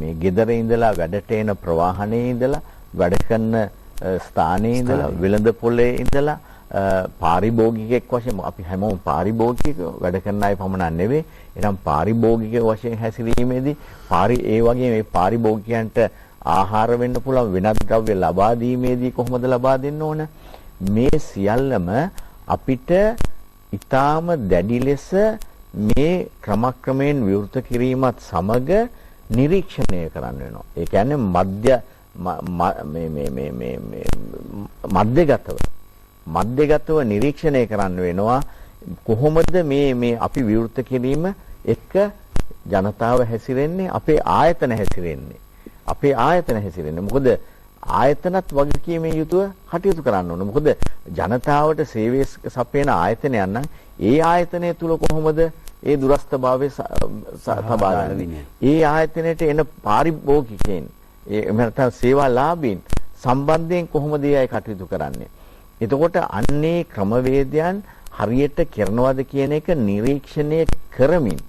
C: මේ ගෙදර ඉඳලා වැඩට එන ප්‍රවාහනේ ඉඳලා වැඩ කරන ස්ථානයේ ඉඳලා වෙළඳ පොලේ ඉඳලා පාරිභෝගිකයෙක් වශයෙන් අපි හැමෝම පාරිභෝගික වැඩ කරන අය පමණක් නෙවෙයි. එනම් පාරිභෝගික වශයෙන් හැසිරීමේදී ඒ වගේ මේ පාරිභෝගිකයන්ට ආහාර වෙන්න පුළුවන් වෙනත් ද්‍රව්‍ය ලබා දීමේදී කොහොමද ලබා දෙන්න ඕන? මේ සියල්ලම අපිට ඊටාම දැඩි ලෙස මේ ක්‍රමක්‍රමයෙන් විවෘත කිරීමත් සමග නිරීක්ෂණය කරන්න වෙනවා. ඒ කියන්නේ මධ්‍යගතව මධ්‍යගතව නිරීක්ෂණය කරන්න වෙනවා කොහොමද මේ අපි විවෘත කිරීම එක්ක ජනතාව හැසිරෙන්නේ අපේ ආයතන හැසිරෙන්නේ මොකද ආයතනත් වගකීමේ යුතුව කටයුතු කරන්න ඕන මොකද ජනතාවට සේවය සපයන ආයතනයක් නම් ඒ ආයතනය තුල කොහොමද ඒ දුරස්ථභාවය තබා ගන්න ඒ ආයතනයට එන පාරිභෝගිකයන් එහෙම නැත්නම් සේවාලාභීන් සම්බන්ධයෙන් කොහොමද ඒ අය කටයුතු කරන්නේ එතකොට අන්නේ ක්‍රමවේදයන් හරියට කරනවද කියන එක නිරීක්ෂණය කරමින්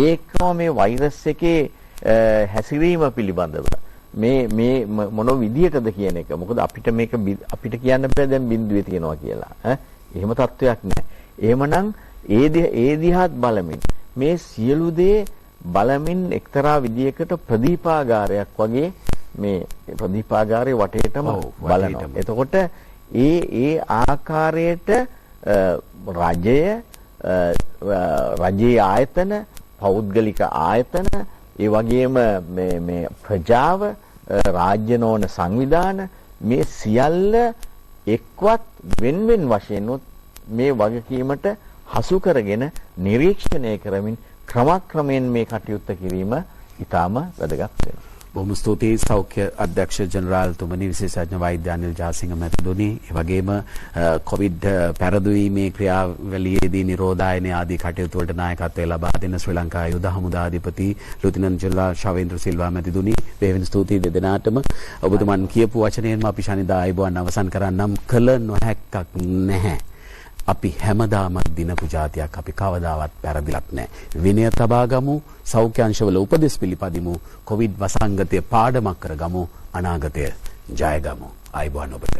C: ඒකම මේ වෛරස් එකේ හැසිරීම පිළිබඳව මේ මොන විදියටද කියන එක මොකද අපිට කියන්න බෑ දැන් බිඳුවේ තියනවා කියලා එහෙම තත්වයක් නැහැ එහෙමනම් ඒ දිහාත් බලමින් මේ සියලු දේ බලමින් එක්තරා විදියකට ප්‍රදීපාගාරයක් වගේ මේ ප්‍රදීපාගාරයේ වටේටම බලනවා එතකොට ඒ ආකාරයට රජයේ ආයතන පෞද්ගලික ආයතන ඒ වගේම මේ ප්‍රජාව රාජ්‍ය නොවන සංවිධාන මේ සියල්ල එක්වත් වෙන්වෙන් වශයෙන් මේ වගකීමට හසු කරගෙන නිරීක්ෂණය කරමින් ක්‍රමක්‍රමයෙන් මේ කටයුත්ත කිරීම ඉතාම වැදගත් වෙනවා.
B: බොහොම ස්තුතියි සෞඛ්‍ය අධ්‍යක්ෂ ජෙනරාල් තුමනි විශේෂඥ වෛද්‍ය අනිල් ජාසිංහ මැතිතුමනි ඒ වගේම කොවිඩ් පැරදුීමේ ක්‍රියාවලියේදී නිරෝධායන ආදී කටයුතු වලට නායකත්වය ලබා දෙන ශ්‍රී ලංකා යුද හමුදා අධිපති ලුතිනන්ට් ජෙනරාල් ශවේන්ද්‍ර සිල්වා මැතිතුමනි දෙවෙනි ස්තුතියි දෙදෙනාටම ඔබතුමන් කියපු වචනයෙන්ම අපි ශනිදා ආයුබෝවන් අවසන් කරන්නම් කළ නොහැක්කක් නැහැ අපි හැමදාම දිනපු જાතියක් අපි කවදාවත් පෙරදිලත් නැහැ විනය තබා ගමු සෞඛ්‍ය අංශවල උපදෙස් පිළිපදිමු කොවිඩ් වසංගතය පාඩමක් කරගමු අනාගතය ජය ගමු ආයුබෝවන් ඔබට